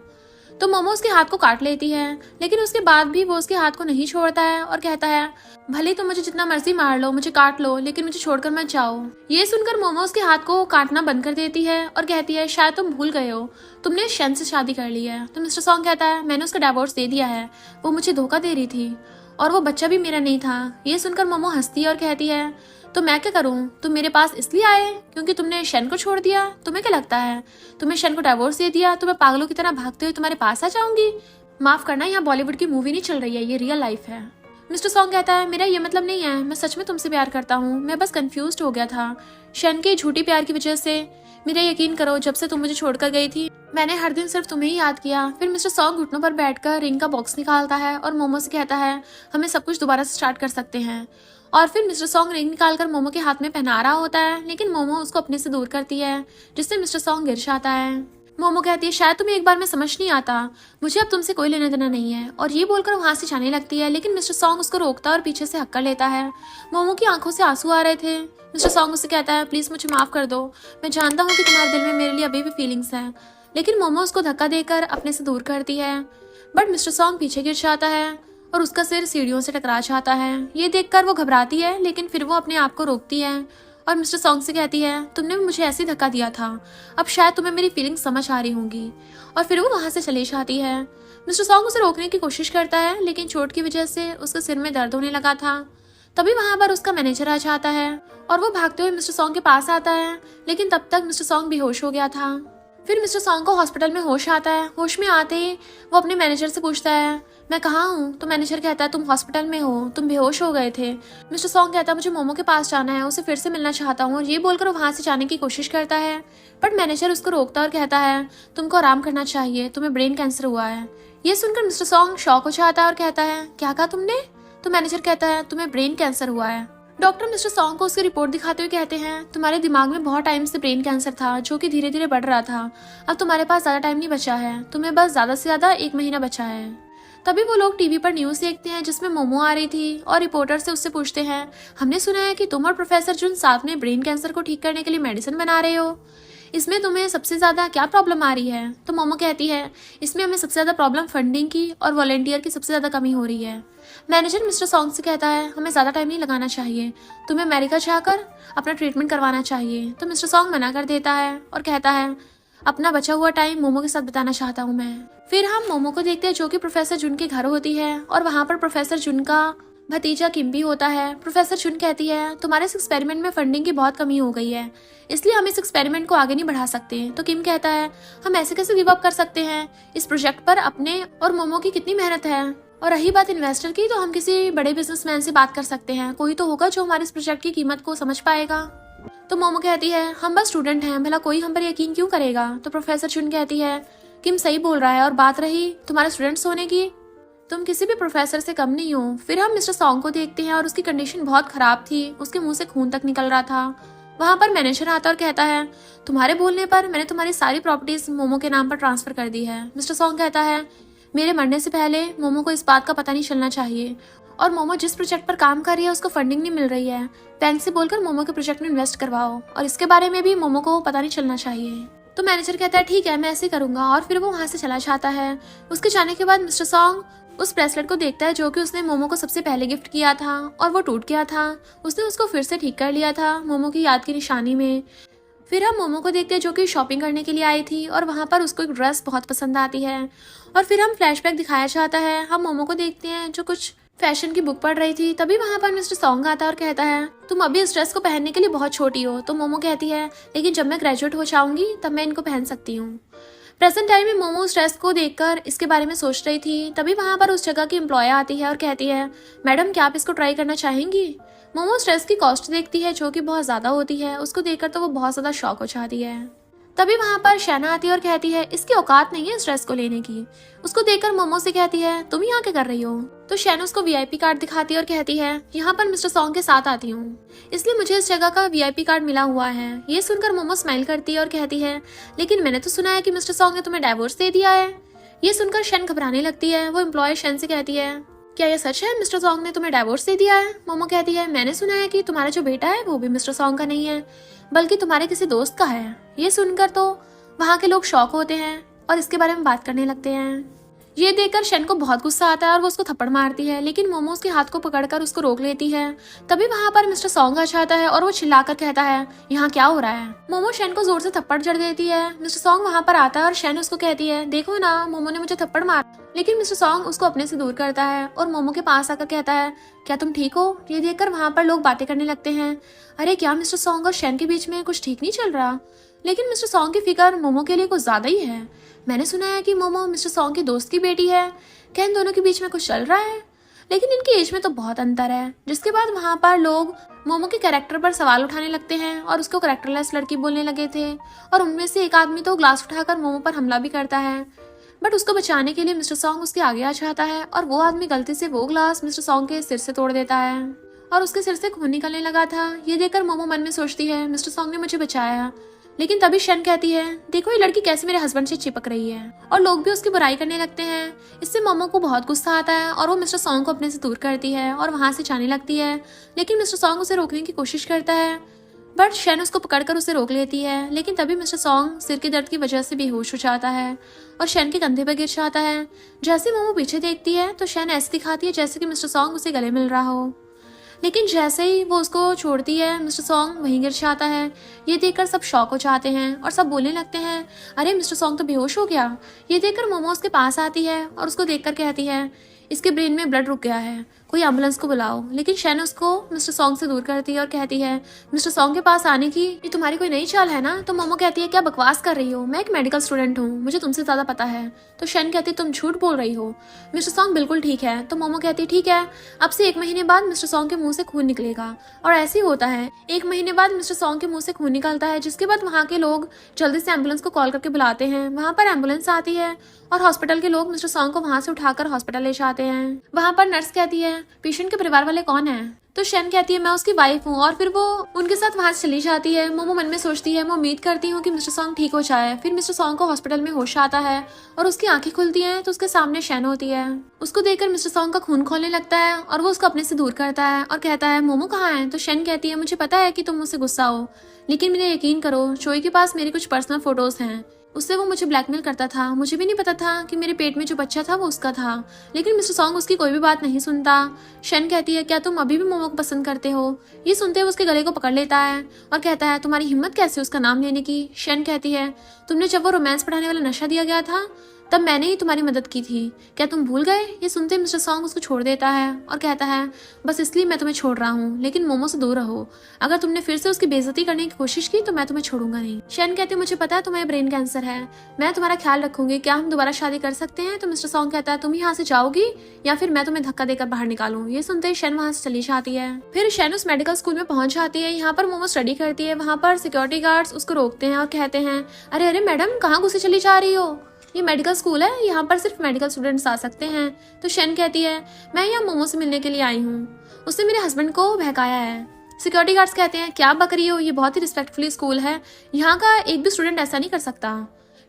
तो मोमो उसके हाथ को काट लेती है, लेकिन उसके बाद भी वो उसके हाथ को नहीं छोड़ता है और कहता है भले तुम मुझे जितना मर्जी मार लो, मुझे काट लो, लेकिन मुझे छोड़कर मत जाओ। ये सुनकर मोमो उसके हाथ को काटना बंद कर देती है और कहती है शायद तुम भूल गए हो, तुमने शन से शादी कर ली है। तो मिस्टर सॉन्ग कहता है मैंने उसका डिवोर्स दे दिया है, वो मुझे धोखा दे रही थी और वो बच्चा भी मेरा नहीं था। ये सुनकर मोमो हंसती है और कहती है तो मैं क्या करूं, तुम मेरे पास इसलिए आए क्योंकि तुमने शन को छोड़ दिया? तुम्हें क्या लगता है तुमने शन को डिवोर्स दे दिया तो मैं पागलों की तरह भागते हुए तुम्हारे पास आ जाऊंगी? माफ करना, यहाँ बॉलीवुड की मूवी नहीं चल रही है, ये रियल लाइफ है। मिस्टर सॉन्ग कहता है मेरा ये मतलब नहीं है, मैं सच में तुमसे प्यार करता हूँ, मैं बस कंफ्यूज हो गया था शन के झूठी प्यार की वजह से। मेरा यकीन करो, जब से तुम मुझे छोड़कर गई थी मैंने हर दिन सिर्फ तुम्हें ही याद किया। फिर मिस्टर सॉन्ग घुटनों पर बैठकर रिंग का बॉक्स निकालता है और मोमो से कहता है हमें सब कुछ दोबारा से स्टार्ट कर सकते हैं। और फिर मिस्टर सॉन्ग रिंग निकालकर मोमो के हाथ में पहना रहा होता है, लेकिन मोमो उसको अपने से दूर करती है, जिससे मिस्टर सॉन्ग गिर जाता है। मोमो कहती है शायद तुम्हें एक बार में समझ नहीं आता, मुझे अब तुमसे कोई लेना देना नहीं है। और ये बोलकर वहां से जाने लगती है, लेकिन मिस्टर सॉन्ग उसको रोकता है और पीछे से हक्का लेता है। मोमो की आंखों से आंसू आ रहे थे। मिस्टर सॉन्ग उससे कहता है प्लीज मुझे माफ कर दो, मैं जानता हूँ कि तुम्हारे दिल में मेरे लिए अभी भी फीलिंग्स हैं। लेकिन मोमो उसको धक्का देकर अपने से दूर करती है, बट मिस्टर सॉन्ग पीछे गिर जाता है और उसका सिर सीढ़ियों से टकरा जाता है। ये देखकर वो घबराती है, लेकिन फिर वो अपने आप को रोकती है और मिस्टर सॉन्ग से कहती है तुमने मुझे ऐसे धक्का दिया था, अब शायद तुम्हें मेरी फीलिंग्स समझ आ रही होंगी। और फिर वो वहां से चली जाती है। मिस्टर सॉन्ग उसे रोकने की कोशिश करता है, लेकिन चोट की वजह से उसके सिर में दर्द होने लगा था। तभी वहां पर उसका मैनेजर आ जाता है और वो भागते हुए मिस्टर सॉन्ग के पास आता है, लेकिन तब तक मिस्टर सॉन्ग बेहोश हो गया था। फिर मिस्टर सॉन्ग को हॉस्पिटल में होश आता है। होश में आते ही वो अपने मैनेजर से पूछता है मैं कहाँ हूँ? तो मैनेजर कहता है तुम हॉस्पिटल में हो, तुम बेहोश हो गए थे। मिस्टर सॉन्ग कहता है मुझे मोमो के पास जाना है, उसे फिर से मिलना चाहता हूँ। और ये बोलकर वो वहां से जाने की कोशिश करता है, बट मैनेजर उसको रोकता है और कहता है तुमको आराम करना चाहिए, तुम्हें ब्रेन कैंसर हुआ है। ये सुनकर मिस्टर सॉन्ग शॉक हो जाता है और कहता है क्या कहा तुमने? तो मैनेजर कहता है तुम्हें ब्रेन कैंसर हुआ है। डॉक्टर मिस्टर सॉन्ग को उसकी रिपोर्ट दिखाते हुए कहते हैं तुम्हारे दिमाग में बहुत टाइम से ब्रेन कैंसर था, जो कि धीरे धीरे बढ़ रहा था। अब तुम्हारे पास ज्यादा टाइम नहीं बचा है, तुम्हें बस ज्यादा से ज्यादा 1 महीना बचा है। तभी वो लोग टीवी पर न्यूज देखते हैं जिसमें मोमो आ रही थी और रिपोर्टर से उससे पूछते हैं हमने सुना है कि तुम और प्रोफेसर जुन साथ में ब्रेन कैंसर को ठीक करने के लिए मेडिसिन बना रहे हो, इसमें तुम्हें सबसे ज्यादा क्या प्रॉब्लम आ रही है? तो मोमो कहती है इसमें हमें सबसे ज्यादा प्रॉब्लम फंडिंग की और वॉलेंटियर की सबसे ज्यादा कमी हो रही है। मैनेजर मिस्टर सॉन्ग से कहता है हमें ज्यादा टाइम नहीं लगाना चाहिए, तुम्हें अमेरिका जाकर अपना ट्रीटमेंट करवाना चाहिए। तो मिस्टर सॉन्ग मना कर देता है और कहता है अपना बचा हुआ टाइम मोमो के साथ बिताना चाहता हूँ मैं। फिर हम मोमो को देखते हैं जो कि प्रोफेसर जुन के घर होती है और वहाँ पर प्रोफेसर जुन का भतीजा किम भी होता है। प्रोफेसर जुन कहती है तुम्हारे इस एक्सपेरिमेंट में फंडिंग की बहुत कमी हो गई है, इसलिए हम इस एक्सपेरिमेंट को आगे नहीं बढ़ा सकते। तो किम कहता है हम ऐसे कैसे गिव अप कर सकते हैं, इस प्रोजेक्ट पर अपने और मोमो की कितनी मेहनत है। और रही बात इन्वेस्टर की, तो हम किसी बड़े बिजनेसमैन से बात कर सकते हैं, कोई तो होगा जो हमारे इस प्रोजेक्ट की कीमत को समझ पाएगा। तो मोमो कहती है हम बस स्टूडेंट हैं, भला कोई हम पर यकीन क्यों करेगा। तो प्रोफेसर जुन कहती है किम सही बोल रहा है, और बात रही तुम्हारे स्टूडेंट्स होने की, तुम किसी भी प्रोफेसर से कम नहीं हो। फिर हम मिस्टर सॉन्ग को देखते हैं और उसकी कंडीशन बहुत खराब थी, उसके मुंह से खून तक निकल रहा था। वहां पर मैनेजर आता और कहता है तुम्हारे बोलने पर मैंने तुम्हारी सारी प्रॉपर्टीज मोमो के नाम पर ट्रांसफर कर दी है। मिस्टर सॉन्ग कहता है मेरे मरने से पहले मोमो को इस बात का पता नहीं चलना चाहिए, और मोमो जिस प्रोजेक्ट पर काम कर रही है उसको फंडिंग नहीं मिल रही है, बैंक से बोलकर मोमो के प्रोजेक्ट में इन्वेस्ट करवाओ, और इसके बारे में भी मोमो को पता नहीं चलना चाहिए। तो मैनेजर कहता है ठीक है मैं ऐसे करूंगा, और फिर वो वहां से चला जाता है। उसके जाने के बाद मिस्टर सॉन्ग उस ब्रेसलेट को देखता है जो कि उसने मोमो को सबसे पहले गिफ्ट किया था, और वो टूट गया था। उसने उसको फिर से ठीक कर लिया था मोमो की याद की निशानी में। फिर हम मोमो को देखते हैं जो कि शॉपिंग करने के लिए आई थी, और वहां पर उसको एक ड्रेस बहुत पसंद आती है। और फिर हम फ्लैशबैक दिखाया जाता है, हम मोमो को देखते हैं जो कुछ फैशन की बुक पढ़ रही थी। तभी वहां पर मिस्टर सॉन्ग आता है और कहता है तुम अभी इस ड्रेस को पहनने के लिए बहुत छोटी हो। तो मोमो कहती है लेकिन जब मैं ग्रेजुएट हो जाऊंगी तब मैं इनको पहन सकती हूँ। प्रेजेंट टाइम में मोमो उस ड्रेस को देखकर इसके बारे में सोच रही थी। तभी वहां पर उस जगह की एम्प्लॉय आती है और कहती है मैडम क्या आप इसको ट्राई करना चाहेंगी। मोमो उस ड्रेस की कॉस्ट देखती है जो कि बहुत ज्यादा होती है। उसको देखकर तो वो बहुत ज्यादा शॉक हो जाती है। तभी वहाँ पर शैना आती है और कहती है इसकी औकात नहीं है इस ड्रेस को लेने की। उसको देखकर मोमो से कहती है तुम यहाँ क्या कर रही हो। तो शैना उसको वीआईपी कार्ड दिखाती है और कहती है यहाँ पर मिस्टर सॉन्ग के साथ आती हूँ, इसलिए मुझे इस जगह का वीआईपी कार्ड मिला हुआ है। ये सुनकर मोमो स्माइल करती है और कहती है लेकिन मैंने तो सुना है कि मिस्टर सॉन्ग ने तुम्हें डाइवोर्स दे दिया है। ये सुनकर शैन घबराने लगती है। वो एम्प्लॉय शैन से कहती है क्या ये सच है, मिस्टर सॉन्ग ने तुम्हें डाइवोर्स दे दिया है। मोमो कहती है मैंने सुना है कि तुम्हारा जो बेटा है वो भी मिस्टर सॉन्ग का नहीं है बल्कि तुम्हारे किसी दोस्त का है। ये सुनकर तो वहाँ के लोग शॉक होते हैं और इसके बारे में बात करने लगते हैं। ये देखकर शन को बहुत गुस्सा आता है और वो उसको थप्पड़ मारती है, लेकिन मोमो उसके हाथ को पकड़कर उसको रोक लेती है। तभी वहाँ पर मिस्टर सॉन्ग आ जाता है और वो चिल्लाकर कहता है यहाँ क्या हो रहा है। मोमो शन को जोर से थप्पड़ जड़ देती है। मिस्टर सॉन्ग वहाँ पर आता है और शन उसको कहती है देखो ना मोमो ने मुझे थप्पड़ मार, लेकिन मिस्टर सॉन्ग उसको अपने से दूर करता है और मोमो के पास आकर कहता है क्या तुम ठीक हो। ये देखकर वहाँ पर लोग बातें करने लगते हैं, अरे क्या मिस्टर सॉन्ग और शन के बीच में कुछ ठीक नहीं चल रहा। लेकिन मिस्टर सॉन्ग की फिक्र मोमो के लिए कुछ ज्यादा ही है। मैंने सुना है कि मोमो मिस्टर सॉन्ग की दोस्त की बेटी है, क्या इन दोनों के बीच में कुछ चल रहा है। लेकिन इनकी एज में तो बहुत अंतर है। जिसके बाद वहाँ पर लोग मोमो के कैरेक्टर पर सवाल उठाने लगते हैं और उसको कैरेक्टरलेस लड़की बोलने लगे थे, और उनमें से एक आदमी तो ग्लास उठाकर मोमो पर हमला भी करता है। बट उसको बचाने के लिए मिस्टर सॉन्ग उसके आगे आ जाता है और वो आदमी गलती से वो ग्लास मिस्टर सॉन्ग के सिर से तोड़ देता है और उसके सिर से खून निकलने लगा था। ये देखकर मोमो मन में सोचती है मिस्टर सॉन्ग ने मुझे बचाया। लेकिन तभी शन कहती है देखो ये लड़की कैसे मेरे हस्बैंड से चिपक रही है, और लोग भी उसकी बुराई करने लगते हैं। इससे मोमो को बहुत गुस्सा आता है और वो मिस्टर सॉन्ग को अपने से दूर करती है और वहां से जाने लगती है। लेकिन मिस्टर सॉन्ग उसे रोकने की कोशिश करता है, बट शन उसको पकड़कर उसे रोक लेती है। लेकिन तभी मिस्टर सॉन्ग सिर के दर्द की वजह से बेहोश हो जाता है और शन के कंधे पर गिर जाता है। जैसे मोमो पीछे देखती है तो शन ऐसे दिखाती है जैसे कि मिस्टर सॉन्ग उसे गले मिल रहा हो, लेकिन जैसे ही वो उसको छोड़ती है मिस्टर सॉन्ग वहीं गिर जाता है। ये देखकर सब शॉक हो जाते हैं और सब बोलने लगते हैं अरे मिस्टर सॉन्ग तो बेहोश हो गया। ये देखकर मोमो उसके पास आती है और उसको देखकर कहती है इसके ब्रेन में ब्लड रुक गया है, कोई एम्बुलेंस को बुलाओ। लेकिन शैन उसको मिस्टर सॉन्ग से दूर करती है और कहती है मिस्टर सॉन्ग के पास आने की ये तुम्हारी कोई नई चाल है ना। तो मोमो कहती है क्या बकवास कर रही हो, मैं एक मेडिकल स्टूडेंट हूँ, मुझे तुमसे ज्यादा पता है। तो शैन कहती है तुम झूठ बोल रही हो, मिस्टर सॉन्ग बिल्कुल ठीक है। तो मोमो कहती है ठीक है, अब से 1 महीने बाद मिस्टर सॉन्ग के मुंह से खून निकलेगा। और ऐसे ही होता है, 1 महीने बाद मिस्टर सॉन्ग के मुंह से खून निकलता है, जिसके बाद वहाँ के लोग जल्दी से एम्बुलेंस को कॉल करके बुलाते हैं। वहाँ पर एम्बुलेंस आती है और हॉस्पिटल के लोग मिस्टर सॉन्ग को वहाँ से उठाकर हॉस्पिटल ले जाते हैं। वहाँ पर नर्स कहती है पेशेंट के परिवार वाले कौन है। तो शैन कहती है मैं उसकी वाइफ हूँ, और फिर वो उनके साथ वहाँ से चली जाती है। मोमो मन में सोचती है मैं उम्मीद करती हूँ कि मिस्टर सॉन्ग ठीक हो जाए। फिर मिस्टर सॉन्ग को हॉस्पिटल में होश आता है और उसकी आंखें खुलती हैं तो उसके सामने शैन होती है। उसको देखकर मिस्टर सॉन्ग का खून खोलने लगता है और वो उसको अपने से दूर करता है और कहता है मोमो कहाँ है। तो शैन कहती है मुझे पता है कि तुम मुझसे गुस्सा हो, लेकिन मुझे यकीन करो चोई के पास मेरी कुछ पर्सनल फोटोज हैं, उससे वो मुझे ब्लैकमेल करता था। मुझे भी नहीं पता था कि मेरे पेट में जो बच्चा था वो उसका था। लेकिन मिस्टर सॉन्ग उसकी कोई भी बात नहीं सुनता। शन कहती है क्या तुम अभी भी मोमो को पसंद करते हो। ये सुनते हुए उसके गले को पकड़ लेता है और कहता है तुम्हारी हिम्मत कैसे उसका नाम लेने की। शन कहती है तुमने जब वो रोमांस पढ़ाने वाला नशा दिया गया था तब मैंने ही तुम्हारी मदद की थी, क्या तुम भूल गए। ये सुनते मिस्टर सॉन्ग उसको छोड़ देता है और कहता है बस इसलिए मैं तुम्हें छोड़ रहा हूँ, लेकिन मोमो से दूर रहो। अगर तुमने फिर से उसकी बेइज्जती करने की कोशिश की तो मैं तुम्हें छोड़ूंगा नहीं। शैन कहती है मुझे पता है तुम्हें ब्रेन कैंसर है, मैं तुम्हारा ख्याल रखूंगी, क्या हम दोबारा शादी कर सकते हैं। तो मिस्टर सॉन्ग कहता है तुम यहाँ से जाओगी या फिर मैं तुम्हें धक्का देकर बाहर निकालूं। ये सुनते ही शैन वहाँ से चली जाती है। फिर शैन उस मेडिकल स्कूल में पहुंच जाती है। यहाँ पर मोमो स्टडी करती है। वहाँ पर सिक्योरिटी गार्ड्स उसको रोकते हैं और कहते हैं अरे अरे मैडम कहाँ घुसे चली जा रही हो, ये मेडिकल स्कूल है, यहाँ पर सिर्फ मेडिकल स्टूडेंट्स आ सकते हैं। तो शैन कहती है मैं यहाँ मोमो से मिलने के लिए आई हूँ, उसने मेरे हस्बैंड को बहकाया है। सिक्योरिटी गार्ड्स कहते हैं क्या बक रही हो, ये बहुत ही रिस्पेक्टफुली स्कूल है, यहाँ का एक भी स्टूडेंट ऐसा नहीं कर सकता।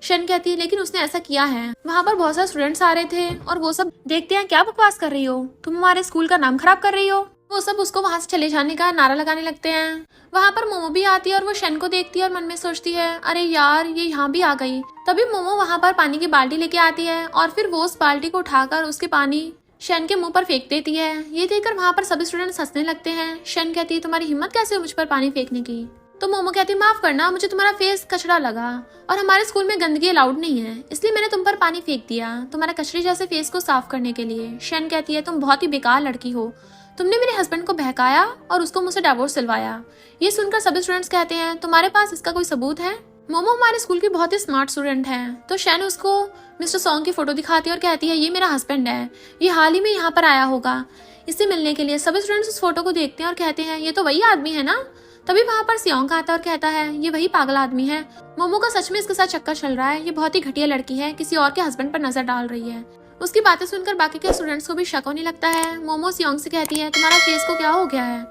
शैन कहती है लेकिन उसने ऐसा किया है। वहाँ पर बहुत सारे स्टूडेंट्स आ रहे थे और वो सब देखते हैं क्या बकवास कर रही हो, तुम हमारे स्कूल का नाम खराब कर रही हो। वो सब उसको वहाँ से चले जाने का नारा लगाने लगते हैं। वहाँ पर मोमो भी आती है और वो शैन को देखती है और मन में सोचती है अरे यार ये यहाँ भी आ गई। तभी मोमो वहाँ पर पानी की बाल्टी लेके आती है और फिर वो उस बाल्टी को उठाकर उसके पानी शैन के मुंह पर फेंक देती है। ये देखकर वहाँ पर सभी स्टूडेंट्स हंसने लगते हैं। शैन कहती है तुम्हारी हिम्मत कैसे हो मुझ पर पानी फेंकने की। तो मोमो कहती है माफ करना, मुझे तुम्हारा फेस कचरा लगा और हमारे स्कूल में गंदगी अलाउड नहीं है, इसलिए मैंने तुम पर पानी फेंक दिया तुम्हारा कचरे जैसे फेस को साफ करने के लिए। शैन कहती है तुम बहुत ही बेकार लड़की हो, तुमने मेरे हस्बैंड को बहकाया और उसको मुझसे डिवोर्स दिलवाया। ये सुनकर सभी स्टूडेंट्स कहते हैं तुम्हारे पास इसका कोई सबूत है। मोमो हमारे स्कूल की बहुत ही स्मार्ट स्टूडेंट है। तो शैन उसको मिस्टर सॉन्ग की फोटो दिखाती है और कहती है ये मेरा हस्बैंड है, ये हाल ही में यहाँ पर आया होगा इससे मिलने के लिए। सभी स्टूडेंट्स उस फोटो को देखते हैं और कहते हैं ये तो वही आदमी है ना। तभी वहाँ पर सियोंग आता है और कहता है ये वही पागल आदमी है, मोमो का सच में इसके साथ चक्कर चल रहा है, ये बहुत ही घटिया लड़की है, किसी और के हस्बैंड पर नजर डाल रही है। उसकी बातें सुनकर बाकी के स्टूडेंट्स को भी शक होने लगता है। मोमो सियोंग से कहती है तुम्हारा फेस को क्या हो गया है?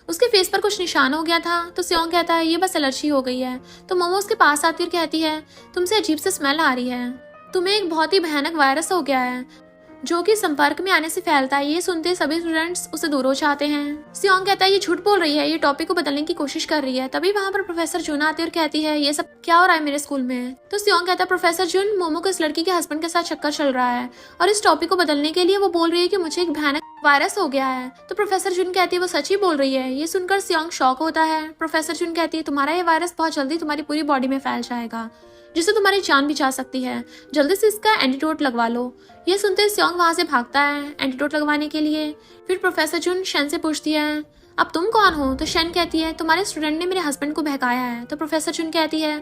उसके फेस पर कुछ निशान हो गया था। तो सियोंग कहता है ये बस एलर्जी हो गई है। तो मोमो उसके पास आती और कहती है तुमसे अजीब सी स्मेल आ रही है, तुम्हें एक बहुत ही भयानक वायरस हो गया है जो कि संपर्क में आने से फैलता है। ये सुनते सभी स्टूडेंट्स उसे दूर हो जाते हैं। सियोंग कहता है ये झूठ बोल रही है, ये टॉपिक को बदलने की कोशिश कर रही है। तभी वहाँ पर प्रोफेसर जून आती और कहती है ये सब क्या हो रहा है मेरे स्कूल में? तो सियोंग कहता है प्रोफेसर जून, मोमो को इस लड़की के हस्बैंड के साथ चक्कर चल रहा है और इस टॉपिक को बदलने के लिए वो बोल रही है कि मुझे एक भयानक वायरस हो गया है। तो प्रोफेसर जून कहती है वो सच ही बोल रही है। ये सुनकर सियोंग शॉक होता है। प्रोफेसर जून कहती है तुम्हारा ये वायरस बहुत जल्दी तुम्हारी पूरी बॉडी में फैल जाएगा, जिससे तुम्हारी जान भी जा सकती है, जल्दी से इसका एंटीडोट लगवा लो। ये सुनते सियोंग वहां से भागता है एंटीडोट लगवाने के लिए। फिर प्रोफेसर जून शेन से पूछती है अब तुम कौन हो? तो शेन कहती है तुम्हारे स्टूडेंट ने मेरे हस्बैंड को बहकाया है। तो प्रोफेसर जून कहती है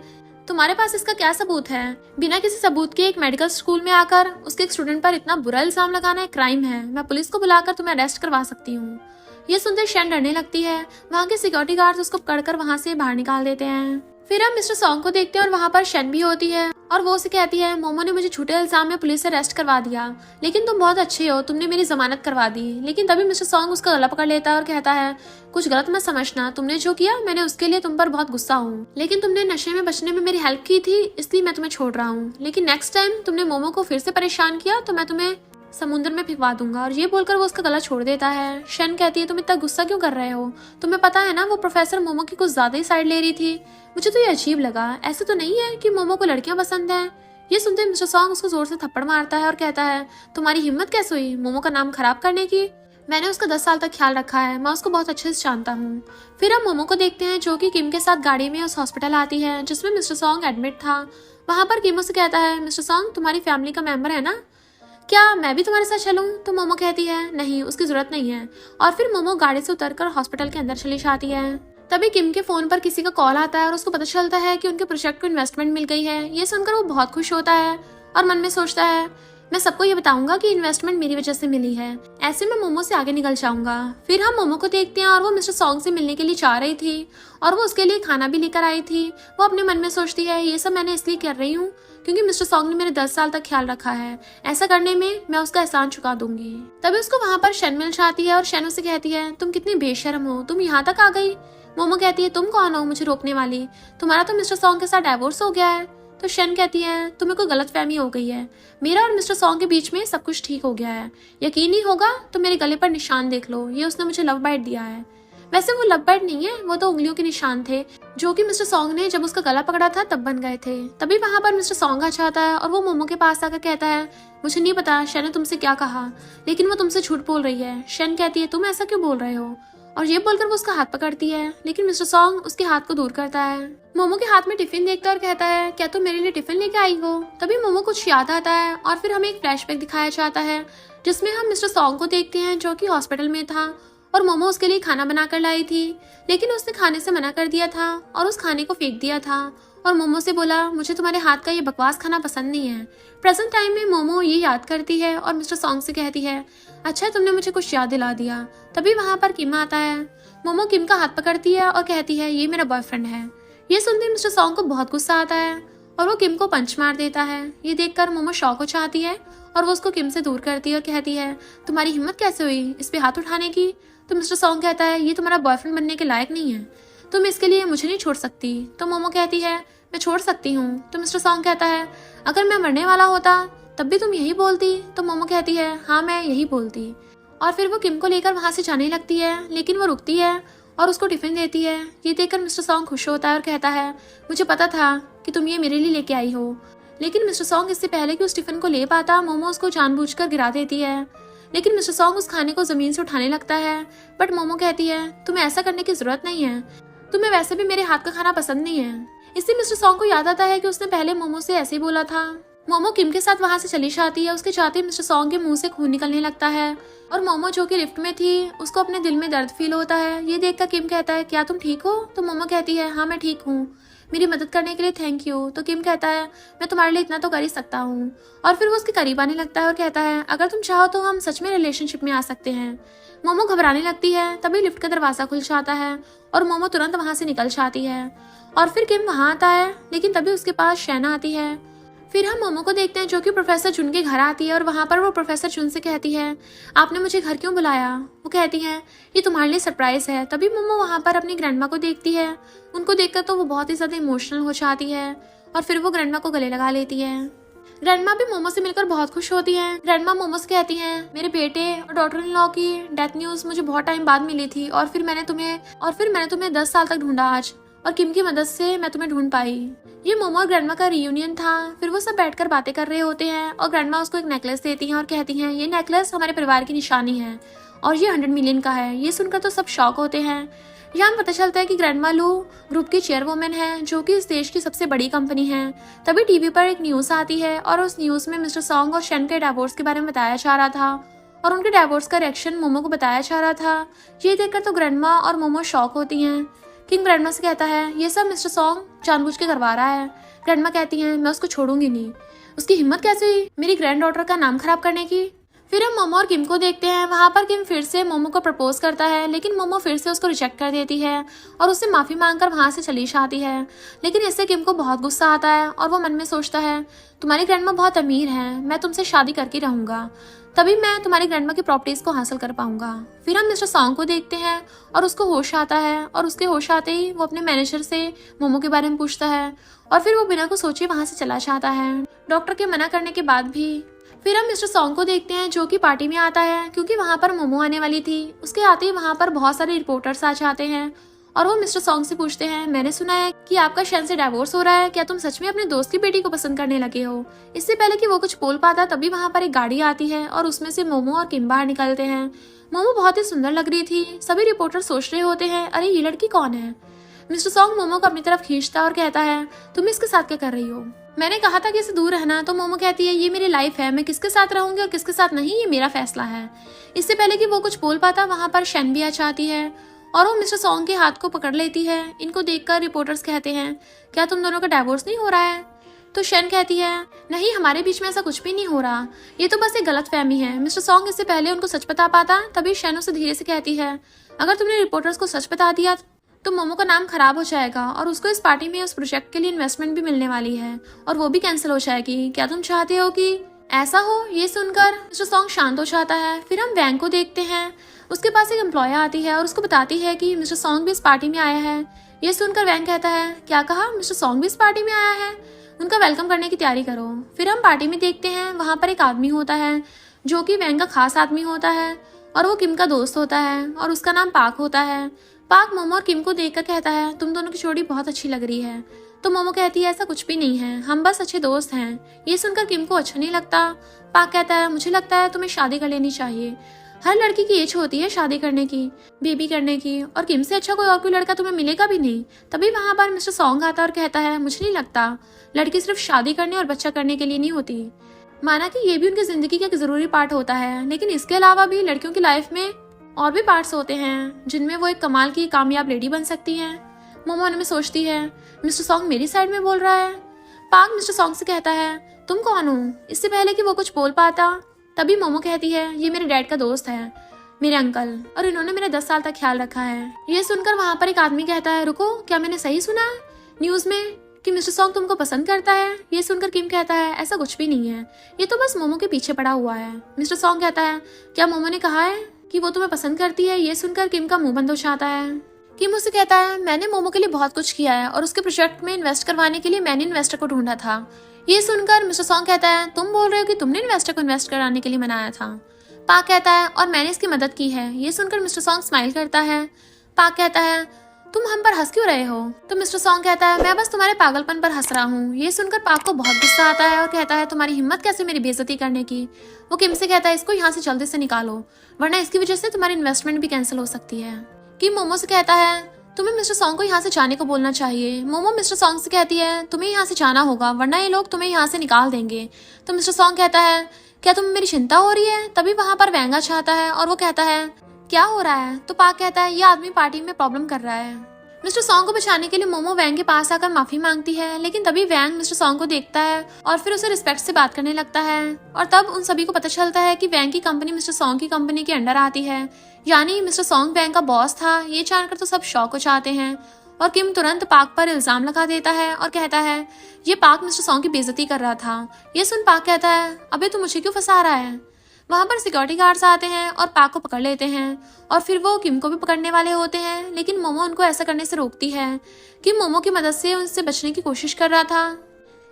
तुम्हारे पास इसका क्या सबूत है? बिना किसी सबूत के एक मेडिकल स्कूल में आकर उसके एक स्टूडेंट पर इतना बुरा इल्जाम लगाना एक क्राइम है। मैं पुलिस को बुलाकर तुम्हें अरेस्ट करवा सकती हूँ। ये सुनते शेन डरने लगती है। वहाँ के सिक्योरिटी गार्ड्स उसको पकड़कर वहाँ से बाहर निकाल देते हैं। फिर हम मिस्टर सॉन्ग को देखते हैं और वहाँ पर शेन भी होती है और वो उसे कहती है मोमो ने मुझे झूठे इल्जाम में पुलिस से अरेस्ट करवा दिया, लेकिन तुम बहुत अच्छे हो, तुमने मेरी जमानत करवा दी। लेकिन तभी मिस्टर सॉन्ग उसका गला पकड़ लेता है और कहता है कुछ गलत मत समझना, तुमने जो किया मैंने उसके लिए तुम पर बहुत गुस्सा हूँ, लेकिन तुमने नशे में बचने में मेरी हेल्प की थी इसलिए मैं तुम्हें छोड़ रहा हूँ। लेकिन नेक्स्ट टाइम तुमने मोमो को फिर से परेशान किया तो मैं तुम्हें समुद्र में फिकवा दूंगा। और ये बोलकर वो उसका गला छोड़ देता है। शेन कहती है तुम इतना गुस्सा क्यों कर रहे हो? तुम्हें पता है ना वो प्रोफेसर मोमो की कुछ ज्यादा ही साइड ले रही थी। मुझे तो ये अजीब लगा, ऐसे तो नहीं है कि मोमो को लड़कियां पसंद हैं। ये सुनते मिस्टर सॉन्ग उसको जोर से थप्पड़ मारता है और कहता है तुम्हारी हिम्मत कैसे हुई मोमो का नाम खराब करने की? मैंने उसका 10 साल तक ख्याल रखा है, मैं उसको बहुत अच्छे से जानता हूँ। फिर हम मोमो को देखते हैं जो कि किम के साथ गाड़ी में उस हॉस्पिटल आती है जिसमें मिस्टर सॉन्ग एडमिट था। वहाँ पर किम उसे कहता है मिस्टर सॉन्ग तुम्हारी फैमिली का मेंबर है ना, क्या मैं भी तुम्हारे साथ चलूं? तो मोमो कहती है नहीं, उसकी जरूरत नहीं है। और फिर मोमो गाड़ी से उतरकर हॉस्पिटल के अंदर चली जाती है। तभी किम के फोन पर किसी का कॉल आता है और उसको पता चलता है कि उनके प्रोजेक्ट को इन्वेस्टमेंट मिल गई है। ये सुनकर वो बहुत खुश होता है और मन में सोचता है मैं सबको ये बताऊंगा कि इन्वेस्टमेंट मेरी वजह से मिली है, ऐसे मैं मोमो से आगे निकल जाऊंगा। फिर हम मोमो को देखते हैं और वो मिस्टर सॉन्ग से मिलने के लिए जा रही थी और वो उसके लिए खाना भी लेकर आई थी। वो अपने मन में सोचती है ये सब मैंने इसलिए कर रही हूँ क्योंकि मिस्टर सॉन्ग ने मेरे 10 साल तक ख्याल रखा है, ऐसा करने में मैं उसका एहसान चुका दूंगी। तभी उसको वहाँ पर शेन मिल जाती है और शेन उसे कहती है तुम कितनी बेशर्म हो, तुम यहाँ तक आ गई। मोमो कहती है तुम कौन हो मुझे रोकने वाली, तुम्हारा तो मिस्टर सॉन्ग के साथ डाइवोर्स हो गया है। तो शेन कहती है तुम्हें कोई गलतफहमी हो गई है, मेरा और मिस्टर सॉन्ग के बीच में सब कुछ ठीक हो गया है। यकीन नहीं होगा तो मेरे गले पर निशान देख लो, ये उसने मुझे लव बाइट दिया है। वैसे वो लव बाइट नहीं है, वो तो उंगलियों के निशान थे जो कि मिस्टर सॉन्ग ने जब उसका गला पकड़ा था तब बन गए थे। तभी वहाँ पर मिस्टर सॉन्ग आ जाता है और वो मोमो के पास आकर कहता है मुझे नहीं पता शेन ने तुमसे क्या कहा, लेकिन वो तुमसे झूठ बोल रही है। शेन कहती है तुम ऐसा क्यों बोल रहे हो? और ये बोलकर वो उसका हाथ पकड़ती है, लेकिन मिस्टर सॉन्ग उसके हाथ को दूर करता है। मोमो के हाथ में टिफिन देखता है और कहता है क्या तुम मेरे लिए टिफिन लेके आई हो? तभी मोमो कुछ याद आता है और फिर हमें एक फ्लैशबैक दिखाया जाता है जिसमें हम मिस्टर सॉन्ग को देखते हैं जो कि हॉस्पिटल में था और मोमो उसके लिए खाना बनाकर लाई थी, लेकिन उसने खाने से मना कर दिया था और उस खाने को फेंक दिया था और मोमो से बोला मुझे तुम्हारे हाथ का ये बकवास खाना पसंद नहीं है। प्रेजेंट टाइम में मोमो ये याद करती है और मिस्टर सॉन्ग से कहती है अच्छा तुमने मुझे कुछ याद दिला दिया। तभी वहाँ पर किम आता है। मोमो किम का हाथ पकड़ती है और कहती है ये मेरा बॉयफ्रेंड है। ये सुनते मिस्टर सॉन्ग को बहुत गुस्सा आता है और वो किम को पंच मार देता है। ये देखकर मोमो शॉक हो जाती है और वो उसको किम से दूर करती है और कहती है तुम्हारी हिम्मत कैसे हुई इस पे हाथ उठाने की? तो मिस्टर सॉन्ग कहता है ये तुम्हारा बॉयफ्रेंड बनने के लायक नहीं है, तुम इसके लिए मुझे नहीं छोड़ सकती। तो मोमो कहती है मैं छोड़ सकती हूँ। तो मिस्टर सॉन्ग कहता है अगर मैं मरने वाला होता तब भी तुम यही बोलती? तो मोमो कहती है हाँ मैं यही बोलती। और फिर वो किम को लेकर वहाँ से जाने लगती है, लेकिन वो रुकती है और उसको टिफिन देती है। ये देखकर मिस्टर सॉन्ग खुश होता है और कहता है मुझे पता था कि तुम ये मेरे लिए लेके आई हो। लेकिन मिस्टर सॉन्ग इससे पहले कि उस टिफिन को ले पाता मोमो उसको जानबूझकर गिरा देती है। लेकिन मिस्टर सॉन्ग उस खाने को जमीन से उठाने लगता है, बट मोमो कहती है तुम्हें ऐसा करने की जरूरत नहीं है, तुम्हें वैसे भी मेरे हाथ का खाना पसंद नहीं है। इससे मिस्टर सॉन्ग को याद आता है कि उसने पहले मोमो से ऐसे ही बोला था। मोमो किम के साथ वहां से चली जाती है। उसके जाते मिस्टर सॉन्ग के मुंह से खून निकलने लगता है और मोमो जो कि लिफ्ट में थी उसको अपने दिल में दर्द फील होता है। ये देखकर किम कहता है क्या तुम ठीक हो? तो मोमो कहती है हाँ मैं ठीक हूँ, मेरी मदद करने के लिए थैंक यू। तो किम कहता है मैं तुम्हारे लिए इतना तो कर ही सकता हूँ। और फिर वो उसके करीब आने लगता है और कहता है अगर तुम चाहो तो हम सच में रिलेशनशिप में आ सकते हैं। मोमो घबराने लगती है। तभी लिफ्ट का दरवाजा खुल जाता है और मोमो तुरंत वहां से निकल जाती है और फिर किम वहां आता है, लेकिन तभी उसके पास शैना आती है। फिर हम मोमो को देखते हैं जो कि प्रोफेसर जुन के घर आती है और वहां पर वो प्रोफेसर जुन से कहती है, आपने मुझे घर क्यों बुलाया? वो कहती है, ये तुम्हारे लिए सरप्राइज है। तभी मोमो वहां पर अपनी ग्रैंडमा को देखती है। उनको देखकर तो वो बहुत ही ज्यादा इमोशनल हो जाती है और फिर वो ग्रैंडमा को गले लगा लेती है। ग्रैंडमा भी मोमो से मिलकर बहुत खुश होती है। ग्रैंडमा मोमो से कहती हैं, मेरे बेटे और डॉटर इन लॉ की डेथ न्यूज मुझे बहुत टाइम बाद मिली थी और फिर मैंने तुम्हें 10 साल तक ढूंढा आज, और किम की मदद से मैं तुम्हें ढूंढ पाई। ये मोमो और ग्रैंडमा का रियूनियन था। फिर वो सब बैठकर बातें कर रहे होते हैं और ग्रैंडमा उसको एक नेकलेस देती हैं और कहती हैं, ये नेकलेस हमारे परिवार की निशानी है और ये 100 मिलियन का है। ये सुनकर तो सब शॉक होते हैं। यहाँ पता चलता है कि ग्रैंडमा लू ग्रुप की चेयरवुमेन है जो कि इस देश की सबसे बड़ी कंपनी है। तभी टीवी पर एक न्यूज आती है और उस न्यूज में मिस्टर सॉन्ग और शेन के डिवोर्स के बारे में बताया जा रहा था और उनके डिवोर्स का रिएक्शन मोमो को बताया जा रहा था। ये देखकर तो ग्रैंडमा और मोमो शॉक होती हैं। किंग ग्रैंडमा से कहता है, ये सब मिस्टर सॉन्ग जानबूझ के करवा रहा है। ग्रैंडमा कहती हैं, मैं उसको छोड़ूंगी नहीं। उसकी हिम्मत कैसे हुई मेरी ग्रैंड डॉटर का नाम खराब करने की? फिर हम मोमो और किम को देखते हैं। वहां पर किम फिर से मोमो को प्रपोज करता है, लेकिन मोमो फिर से उसको रिजेक्ट कर देती है और उससे माफी मांगकर वहां से चली जाती है। लेकिन इससे किम को बहुत गुस्सा आता है और वो मन में सोचता है, तुम्हारी ग्रैंडमा बहुत अमीर है, मैं तुमसे शादी करके रहूंगा, तभी मैं तुम्हारी ग्रैंडमा की प्रॉपर्टीज को हासिल कर पाऊंगा। फिर हम मिस्टर सॉन्ग को देखते हैं और उसको होश आता है और उसके होश आते ही वो अपने मैनेजर से मोमो के बारे में पूछता है और फिर वो बिना कुछ सोचे वहां से चला जाता है, डॉक्टर के मना करने के बाद भी। फिर हम मिस्टर सॉन्ग को देखते हैं जो कि पार्टी में आता है क्योंकि वहां पर मोमो आने वाली थी। उसके आते ही वहां पर बहुत सारे रिपोर्टर्स आ जाते हैं और वो मिस्टर सॉन्ग से पूछते हैं, मैंने सुना है कि आपका शेन से डिवोर्स हो रहा है, क्या तुम सच में अपने दोस्त की बेटी को पसंद करने लगे हो? इससे पहले कि वो कुछ बोल पाता तभी वहां पर एक गाड़ी आती है और उसमें से मोमो और किम बाहर निकलते हैं। मोमो बहुत ही सुंदर लग रही थी। सभी रिपोर्टर सोच रहे होते हैं, अरे ये लड़की कौन है? मिस्टर सॉन्ग मोमो को अपनी तरफ खींचता और कहता है, तुम इसके साथ क्या कर रही हो? मैंने कहा था कि इसे दूर रहना। तो मोमो कहती है, ये मेरी लाइफ है, मैं किसके साथ रहूंगी और किसके साथ नहीं, ये मेरा फैसला है। इससे पहले कि वो कुछ बोल पाता वहां पर शेन भी आ जाती है और वो मिस्टर सॉन्ग के हाथ को पकड़ लेती है। इनको देखकर रिपोर्टर्स कहते हैं, क्या तुम दोनों का डिवोर्स नहीं हो रहा है? तो शेन कहती है, नहीं, हमारे बीच में ऐसा कुछ भी नहीं हो रहा, ये तो बस एक गलतफहमी है। मिस्टर सॉन्ग इससे पहले उनको सच बता पाता तभी शेन उसे धीरे से कहती है, अगर तुमने रिपोर्टर्स को सच बता दिया तो मोमो का नाम खराब हो जाएगा और उसको इस पार्टी में उस प्रोजेक्ट के लिए इन्वेस्टमेंट भी मिलने वाली है और वो भी कैंसिल हो जाएगी। क्या तुम चाहते हो कि ऐसा हो? ये सुनकर मिस्टर सॉन्ग शांत हो जाता है। फिर हम वैंग को देखते हैं। उसके पास एक एम्प्लॉय आती है और उसको बताती है कि मिस्टर सॉन्ग भी इस पार्टी में आया है। ये सुनकर वैंग कहता है, क्या कहा? मिस्टर सॉन्ग भी इस पार्टी में आया है? उनका वेलकम करने की तैयारी करो। फिर हम पार्टी में देखते हैं वहां पर एक आदमी होता है जो कि वैंग का खास आदमी होता है और वो किम का दोस्त होता है और उसका नाम पाक होता है। पाक मोमो और किम को देखकर कहता है, तुम दोनों की जोड़ी बहुत अच्छी लग रही है। तो मोमो कहती है, ऐसा कुछ भी नहीं है, हम बस अच्छे दोस्त हैं। ये सुनकर किम को अच्छा नहीं लगता। पाक कहता है, मुझे लगता है तुम्हें शादी कर लेनी चाहिए। हर लड़की की एज होती है शादी करने की, बेबी करने की, और किम से अच्छा कोई लड़का तुम्हें मिलेगा भी नहीं। तभी वहां पर मिस्टर सॉन्ग आता और कहता है, मुझे नहीं लगता, लड़की सिर्फ शादी करने और बच्चा करने के लिए नहीं होती। माना कि ये भी उनकी जिंदगी का एक जरूरी पार्ट होता है, लेकिन इसके अलावा भी लड़कियों की लाइफ में और भी पार्ट्स होते हैं जिनमें वो एक कमाल की कामयाब लेडी बन सकती हैं। मोमो मन में सोचती है, मिस्टर सॉन्ग मेरी साइड में बोल रहा है। पाक मिस्टर सॉन्ग से कहता है, तुम कौन हो? इससे पहले कि वो कुछ बोल पाता तभी मोमो कहती है, ये मेरे डैड का दोस्त है, मेरे अंकल, और इन्होंने मेरा 10 साल तक ख्याल रखा है। ये सुनकर वहां पर एक आदमी कहता है, रुको, क्या मैंने सही सुना न्यूज में कि मिस्टर सॉन्ग तुमको पसंद करता है? ये सुनकर किम कहता है, ऐसा कुछ भी नहीं है, ये तो बस मोमो के पीछे पड़ा हुआ है। मिस्टर सॉन्ग कहता है, क्या मोमो ने कहा है कि वो तुम्हें पसंद करती है? ये सुनकर किम का मुंह बंद हो जाता है। किम उसे कहता है, मैंने मोमो के लिए बहुत कुछ किया है और उसके प्रोजेक्ट में इन्वेस्ट करवाने के लिए मैंने इन्वेस्टर को ढूंढा था। ये सुनकर मिस्टर सॉन्ग कहता है, तुम बोल रहे हो कि तुमने इन्वेस्टर को इन्वेस्ट कराने के लिए मनाया था? पाक कहता है, और मैंने इसकी मदद की है। ये सुनकर मिस्टर सॉन्ग स्माइल करता है। पाक कहता है, तुम हम पर हंस क्यों रहे हो? तो मिस्टर सॉन्ग कहता है, मैं बस तुम्हारे पागलपन पर हंस रहा हूँ। ये सुनकर पाक को बहुत गुस्सा आता है और कहता है, तुम्हारी हिम्मत कैसे मेरी बेइज्जती करने की? वो किम से कहता है, इसको यहाँ से जल्दी से निकालो, वरना इसकी वजह से तुम्हारी इन्वेस्टमेंट भी कैंसिल हो सकती है। किम मोमो से कहता है, तुम्हें मिस्टर सॉन्ग को यहाँ से जाने को बोलना चाहिए। मोमो मिस्टर सॉन्ग से कहती है, तुम्हें यहाँ से जाना होगा, वरना ये लोग तुम्हें यहाँ से निकाल देंगे। तो मिस्टर सॉन्ग कहता है, क्या तुम्हें मेरी चिंता हो रही है? तभी वहां पर वैंग आता है और वो कहता है, क्या हो रहा है? तो पाक कहता है, ये आदमी पार्टी में प्रॉब्लम कर रहा है। मिस्टर सॉन्ग को बचाने के लिए मोमो वैंग के पास आकर माफी मांगती है, लेकिन तभी वैंग मिस्टर सॉन्ग को देखता है और फिर उसे रिस्पेक्ट से बात करने लगता है। और तब उन सभी को पता चलता है कि वैंग की कंपनी मिस्टर सॉन्ग की कंपनी के अंडर आती है, यानी मिस्टर सॉन्ग वैंग का बॉस था। ये जानकर तो सब शॉक हो जाते हैं और किम तुरंत पाक पर इल्जाम लगा देता है और कहता है ये पाक मिस्टर सॉन्ग की बेइज्जती कर रहा था। ये सुन पाक कहता है अबे तू मुझे क्यों फंसा रहा है। वहां पर सिक्योरिटी गार्ड्स आते हैं और पाक को पकड़ लेते हैं और फिर वो किम को भी पकड़ने वाले होते हैं, लेकिन मोमो उनको ऐसा करने से रोकती है। किम मोमो की मदद से उनसे बचने की कोशिश कर रहा था।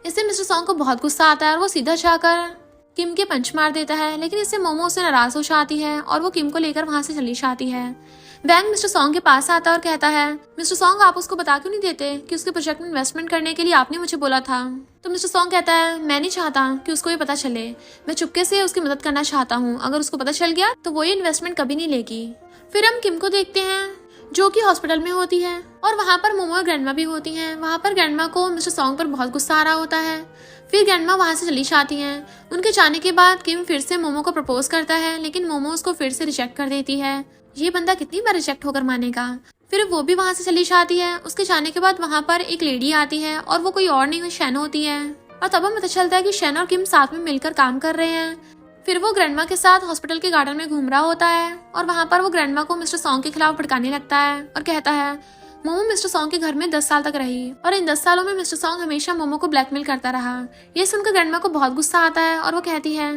इससे मिस्टर सॉन्ग को बहुत गुस्सा आता है और वो सीधा जाकर किम के पंच मार देता है, लेकिन इससे मोमो उससे नाराज हो जाती है और वो किम को लेकर वहां से चली जाती है। वैंग मिस्टर सॉन्ग के पास आता है और कहता है मिस्टर सॉन्ग आप उसको बता क्यों नहीं देते कि उसके प्रोजेक्ट में इन्वेस्टमेंट करने के लिए आपने मुझे बोला था। तो मिस्टर सॉन्ग कहता है मैं नहीं चाहता कि उसको ये पता चले, मैं चुपके से उसकी मदद करना चाहता हूँ। अगर उसको पता चल गया तो वो ये इन्वेस्टमेंट कभी नहीं लेगी। फिर हम किम को देखते हैं जो कि हॉस्पिटल में होती है और वहाँ पर मोमो और ग्रैंडमा भी होती हैं। वहाँ पर ग्रैंडमा को मिस्टर सॉन्ग पर बहुत गुस्सा आ रहा होता है। फिर ग्रैंडमा वहाँ से चली जाती हैं। उनके जाने के बाद किम फिर से मोमो को प्रपोज करता है, लेकिन मोमो उसको फिर से रिजेक्ट कर देती है। ये बंदा कितनी बार रिजेक्ट होकर मानेगा। फिर वो भी वहाँ से चली जाती है। उसके जाने के बाद वहाँ पर एक लेडी आती है और वो कोई और नहीं हुई शैन होती है और तब हमें पता चलता है कि शैन और किम साथ में मिलकर काम कर रहे हैं। फिर वो ग्रैंडमा के साथ हॉस्पिटल के गार्डन में घूम रहा होता है और वहाँ पर वो ग्रैंडमा को मिस्टर सॉन्ग के खिलाफ भड़काने लगता है और कहता है मोमो मिस्टर सॉन्ग के घर में 10 साल तक रही और इन 10 सालों में मिस्टर सॉन्ग हमेशा मोमो को ब्लैकमेल करता रहा। ये सुनकर ग्रैंडमा को बहुत गुस्सा आता है और वो कहती है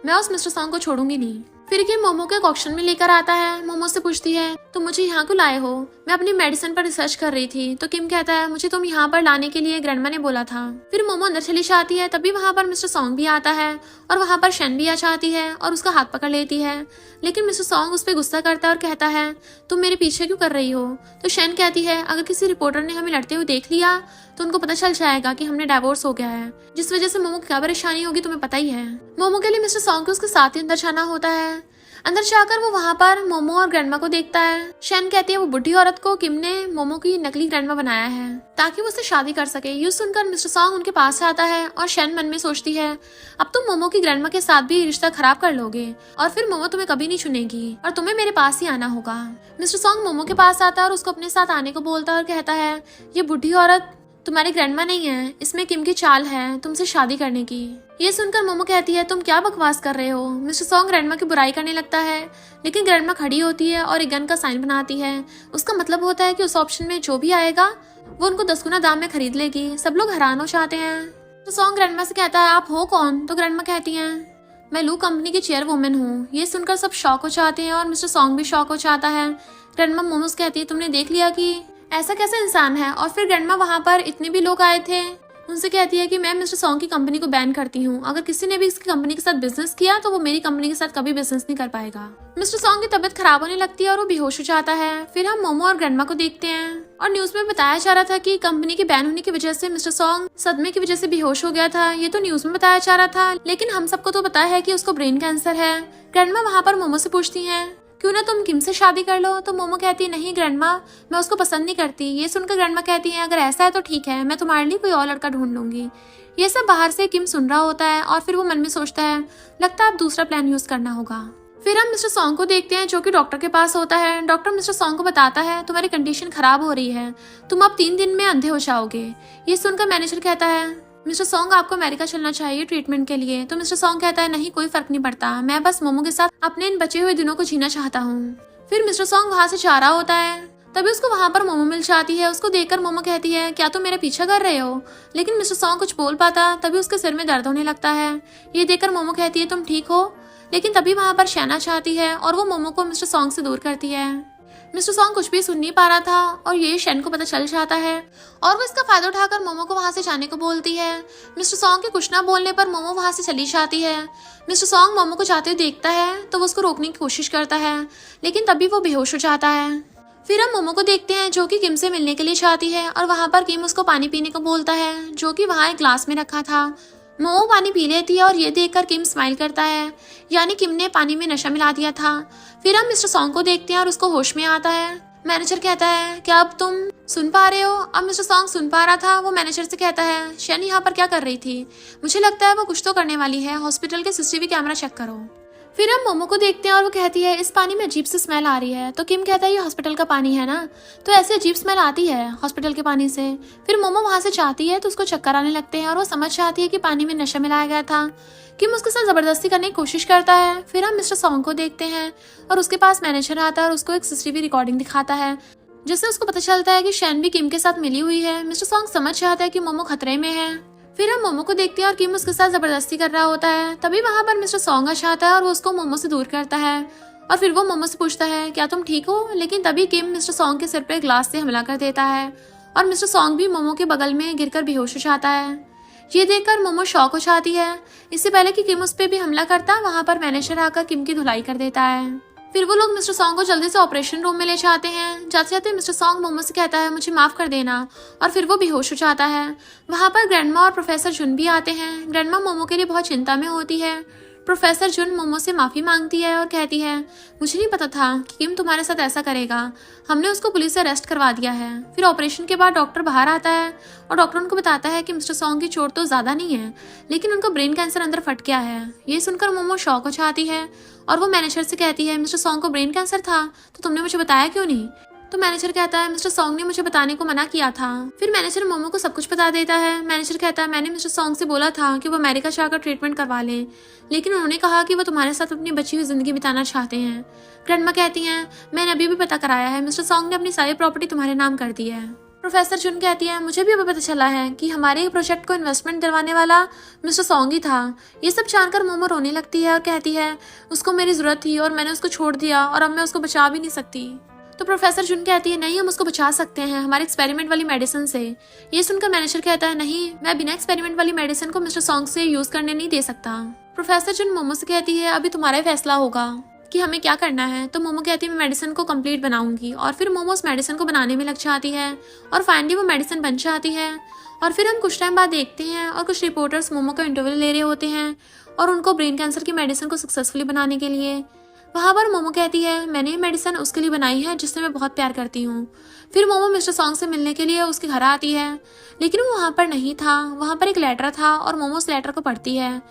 मैं उस मिस्टर सॉन्ग को छोड़ूंगी नहीं। फिर किम मोमो के ऑक्शन में लेकर आता है। मोमो से पूछती है तुम मुझे यहाँ क्यों लाए हो। मैं अपनी मेडिसिन पर रिसर्च कर रही थी। तो किम कहता है मुझे तुम यहाँ पर लाने के लिए ग्रैंडमा ने बोला था। फिर मोमो अंदर चली जाती है। तभी वहाँ पर मिस्टर सॉन्ग भी आता है और वहाँ पर शैन भी आ जाती है और उसका हाथ पकड़ लेती है, लेकिन मिस्टर सॉन्ग उस पर गुस्सा करता है और कहता है तुम मेरे पीछे क्यों कर रही हो। तो शैन कहती है अगर किसी रिपोर्टर ने हमें लड़ते हुए देख लिया तो उनको पता चल जाएगा कि हमने डाइवोर्स हो गया है, जिस वजह से मोमो की क्या परेशानी होगी तुम्हें पता ही है। मोमो के लिए मिस्टर सॉन्ग को उसके साथ ही अंदर जाना होता है। अंदर जाकर वो वहाँ पर मोमो और ग्रैंडमा को देखता है। शैन कहती है वो बुढ़ी औरत को किम ने मोमो की नकली ग्रैंडमा बनाया है ताकि वो उससे शादी कर सके। ये सुनकर मिस्टर सॉन्ग उनके पास आता है और शैन मन में सोचती है अब तुम मोमो की ग्रैंडमा के साथ भी रिश्ता खराब कर लोगे और फिर मोमो तुम्हें कभी नहीं चुनेगी और तुम्हें मेरे पास ही आना होगा। मिस्टर सॉन्ग मोमो के पास आता है और उसको अपने साथ आने को बोलता है और कहता है ये बुढ़ी औरत तुम्हारी ग्रैंडमा नहीं है, इसमें किम की चाल है तुमसे शादी करने की। ये सुनकर मोमो कहती है तुम क्या बकवास कर रहे हो। मिस्टर सॉन्ग ग्रैंडमा की बुराई करने लगता है, लेकिन ग्रैंडमा खड़ी होती है और एक गन का साइन बनाती है। उसका मतलब होता है कि उस ऑप्शन में जो भी आएगा वो उनको 10 गुना दाम में खरीद लेगी। सब लोग हैरान हो जाते हैं। तो सॉन्ग ग्रैंडमा से कहता है आप हो कौन। तो ग्रैंडमा कहती है मैं लू कंपनी की चेयरवुमेन हूँ। ये सुनकर सब शॉक हो जाते हैं और मिस्टर सॉन्ग भी शॉक हो जाता है। ग्रैंडमा मोमो से कहती है तुमने देख लिया कि ऐसा कैसा इंसान है। और फिर ग्रैंडमा वहाँ पर इतने भी लोग आए थे उनसे कहती है कि मैं मिस्टर सॉन्ग की कंपनी को बैन करती हूँ। अगर किसी ने भी इसकी कंपनी के साथ बिजनेस किया तो वो मेरी कंपनी के साथ कभी बिजनेस नहीं कर पाएगा। मिस्टर सॉन्ग की तबीयत खराब होने लगती है और वो बेहोश हो जाता है। फिर हम मोमो और ग्रैंडमा को देखते हैं और न्यूज में बताया जा रहा था कि कंपनी के बैन होने की वजह से मिस्टर सॉन्ग सदमे की वजह से बेहोश हो गया था। ये तो न्यूज में बताया जा रहा था, लेकिन हम सबको तो पता है कि उसको ब्रेन कैंसर है। ग्रैंडमा वहाँ पर मोमो से पूछती है क्यों ना तुम किम से शादी कर लो। तो मोमो कहती है नहीं ग्रैंडमा मैं उसको पसंद नहीं करती। ये सुनकर ग्रैंडमा कहती है अगर ऐसा है तो ठीक है, मैं तुम्हारे लिए कोई और लड़का ढूंढ लूंगी। ये सब बाहर से किम सुन रहा होता है और फिर वो मन में सोचता है लगता है अब दूसरा प्लान यूज करना होगा। फिर हम मिस्टर सॉन्ग को देखते हैं जो कि डॉक्टर के पास होता है। डॉक्टर मिस्टर सॉन्ग को बताता है तुम्हारी कंडीशन खराब हो रही है, तुम अब 3 दिन में अंधे हो जाओगे। ये सुनकर मैनेजर कहता है मिस्टर सॉन्ग आपको अमेरिका चलना चाहिए ट्रीटमेंट के लिए। तो मिस्टर सॉन्ग कहता है नहीं कोई फर्क नहीं पड़ता, मैं बस मोमो के साथ अपने इन बचे हुए दिनों को जीना चाहता हूँ। फिर मिस्टर सॉन्ग वहाँ से जा रहा होता है। तभी उसको वहाँ पर मोमो मिल जाती है। उसको देखकर मोमो कहती है क्या तुम मेरा पीछा कर रहे हो। लेकिन मिस्टर सॉन्ग कुछ बोल पाता तभी उसके सिर में दर्द होने लगता है। ये देखकर मोमो कहती है तुम ठीक हो। लेकिन तभी वहाँ पर शैना चाहती है और वो मोमो को मिस्टर सॉन्ग से दूर करती है। मिस्टर सॉन्ग कुछ भी सुन नहीं पा रहा था और ये शैन को पता चल जाता है और वो इसका फायदा उठाकर मोमो को वहाँ से जाने को बोलती है। मिस्टर सॉन्ग के कुछ ना बोलने पर मोमो वहाँ से चली जाती है। मिस्टर सॉन्ग मोमो को जाते हुए देखता है तो वो उसको रोकने की कोशिश करता है, लेकिन तभी वो बेहोश हो जाता है। फिर हम मोमो को देखते हैं जो कि किम से मिलने के लिए चाहती है और वहाँ पर किम उसको पानी पीने को बोलता है जो कि वहाँ एक ग्लास में रखा था। मोमो पानी पी लेती है और ये देखकर किम स्माइल करता है, यानी किम ने पानी में नशा मिला दिया था। फिर हम मिस्टर सॉन्ग को देखते हैं और उसको होश में आता है। मैनेजर कहता है क्या अब तुम सुन पा रहे हो। अब मिस्टर सॉन्ग सुन पा रहा था। वो मैनेजर से कहता है शैन यहाँ पर क्या कर रही थी, मुझे लगता है वो कुछ तो करने वाली है, हॉस्पिटल के सीसीटीवी कैमरा चेक करो। फिर हम मोमो को देखते हैं और वो कहती है इस पानी में अजीब सी स्मेल आ रही है। तो किम कहता है ये हॉस्पिटल का पानी है ना, तो ऐसे अजीब स्मेल आती है हॉस्पिटल के पानी से। फिर मोमो वहां से जाती है तो उसको चक्कर आने लगते हैं और वो समझ जाती है कि पानी में नशा मिलाया गया था। किम उसके साथ जबरदस्ती करने की कोशिश करता है। फिर हम मिस्टर सॉन्ग को देखते हैं और उसके पास मैनेजर आता है और उसको एक सीसीटीवी रिकॉर्डिंग दिखाता है, जिससे उसको पता चलता है कि शैन भी किम के साथ मिली हुई है। मिस्टर सॉन्ग समझ जाता है कि मोमो खतरे में है। फिर हम मोमो को देखते हैं और किम उसके साथ जबरदस्ती कर रहा होता है। तभी वहां पर मिस्टर सॉन्ग आ जाता है और वो उसको मोमो से दूर करता है और फिर वो मोमो से पूछता है क्या तुम ठीक हो। लेकिन तभी किम मिस्टर सॉन्ग के सिर पे ग्लास से हमला कर देता है और मिस्टर सॉन्ग भी मोमो के बगल में गिरकर बेहोश हो जाता है। ये देखकर मोमो शॉक हो जाती है। इससे पहले कि किम उस पर भी हमला करता, वहां पर मैनेजर आकर किम की धुलाई कर देता है। फिर वो लोग मिस्टर सॉन्ग को जल्दी से ऑपरेशन रूम में ले जाते हैं। जाते जाते मिस्टर सॉन्ग मोमो से कहता है मुझे माफ कर देना और फिर वो बेहोश हो जाता है। वहां पर ग्रैंडमा और प्रोफेसर जुन भी आते हैं। ग्रैंडमा मोमो के लिए बहुत चिंता में होती है। प्रोफेसर जुन मोमो से माफी मांगती है और कहती है मुझे नहीं पता था कि किम तुम्हारे साथ ऐसा करेगा, हमने उसको पुलिस से अरेस्ट करवा दिया है। फिर ऑपरेशन के बाद डॉक्टर बाहर आता है और डॉक्टर उनको बताता है कि मिस्टर सॉन्ग की चोट तो ज्यादा नहीं है, लेकिन उनको ब्रेन कैंसर अंदर फट गया है। ये सुनकर मोमो शॉक हो जाती है और वो मैनेजर से कहती है मिस्टर सॉन्ग को ब्रेन कैंसर था तो तुमने मुझे बताया क्यों नहीं। तो मैनेजर कहता है मिस्टर सॉन्ग ने मुझे बताने को मना किया था। फिर मैनेजर मोमो को सब कुछ बता देता है। मैनेजर कहता है मैंने मिस्टर सॉन्ग से बोला था कि वो अमेरिका जाकर ट्रीटमेंट करवा ले, लेकिन उन्होंने कहा कि वो तुम्हारे साथ अपनी बची हुई जिंदगी बिताना चाहते हैं। ग्रैंडमा कहती हैं मैंने अभी भी पता कराया है, मिस्टर सॉन्ग ने अपनी सारी प्रॉपर्टी तुम्हारे नाम कर दी है। प्रोफेसर जुन कहती है मुझे भी अभी पता चला है कि हमारे प्रोजेक्ट को इन्वेस्टमेंट दिलवाने वाला मिस्टर सॉन्ग ही था। ये सब जानकर मोमो रोने लगती है और कहती है उसको मेरी जरूरत थी और मैंने उसको छोड़ दिया और अब मैं उसको बचा भी नहीं सकती। तो प्रोफेसर जुन कहती है नहीं, हम उसको बचा सकते हैं हमारे एक्सपेरिमेंट वाली मेडिसिन से। ये सुनकर मैनेजर कहता है नहीं, मैं बिना एक्सपेरिमेंट वाली मेडिसिन को मिस्टर सॉन्ग से यूज करने नहीं दे सकता। प्रोफेसर जुन मोमो से कहती है अभी तुम्हारा ही फैसला होगा कि हमें क्या करना है। तो मोमो कहती है मैं मेडिसिन को कंप्लीट बनाऊंगी और फिर मोमो उस मेडिसिन को बनाने में लग जाती है और फाइनली वो मेडिसिन बन जाती है। और फिर हम कुछ टाइम बाद देखते हैं और कुछ रिपोर्टर्स मोमो का इंटरव्यू ले रहे होते हैं और उनको ब्रेन कैंसर की मेडिसिन को सक्सेसफुली बनाने के लिए। वहाँ पर मोमो कहती है मैंने ये मेडिसिन उसके लिए बनाई है जिससे मैं बहुत प्यार करती हूँ। फिर मोमो मिस्टर सॉन्ग से मिलने के लिए उसके घर आती है, लेकिन वो वहाँ पर नहीं था। वहाँ पर एक लेटर था और मोमो उस लेटर को पढ़ती है।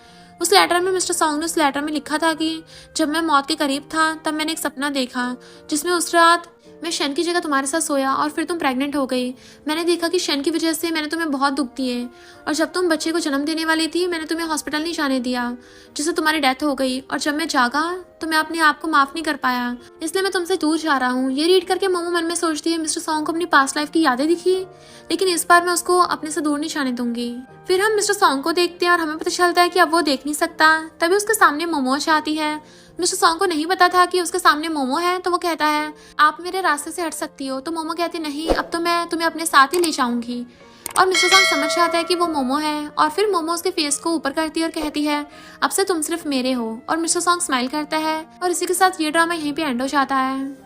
उस लेटर में मिस्टर सॉन्ग ने उस लेटर में लिखा था कि जब मैं मौत के करीब था तब मैंने एक सपना देखा जिसमें उस रात मैं शन की जगह तुम्हारे साथ सोया और फिर तुम प्रेग्नेंट हो गई। मैंने देखा कि शन की वजह से मैंने तुम्हें बहुत दुख दिए और जब तुम बच्चे को जन्म देने वाली थी मैंने तुम्हें हॉस्पिटल नहीं जाने दिया, जिससे तुम्हारी डेथ हो गई। और जब मैं जागा तो मैं अपने आप को माफ नहीं कर पाया, इसलिए मैं तुमसे दूर जा रहा हूँ। ये रीड करके मोमो मन में सोचती है मिस्टर सॉन्ग को अपनी पास्ट लाइफ की यादें दिखी, लेकिन इस बार मैं उसको अपने से दूर नहीं जाने दूंगी। फिर हम मिस्टर सॉन्ग को देखते हैं और हमें पता चलता है कि अब वो देख नहीं सकता। तभी उसके सामने मोमो आती है। मिस्टर सॉन्ग को नहीं पता था कि उसके सामने मोमो है, तो वो कहता है आप मेरे रास्ते से हट सकती हो। तो मोमो कहती नहीं, अब तो मैं तुम्हें अपने साथ ही ले जाऊंगी। और मिस्टर सॉन्ग समझ जाता है कि वो मोमो है और फिर मोमो उसके फेस को ऊपर करती है और कहती है अब से तुम सिर्फ मेरे हो। और मिस्टर सॉन्ग स्माइल करता है और इसी के साथ ये ड्रामा यहीं पे एंड हो जाता है।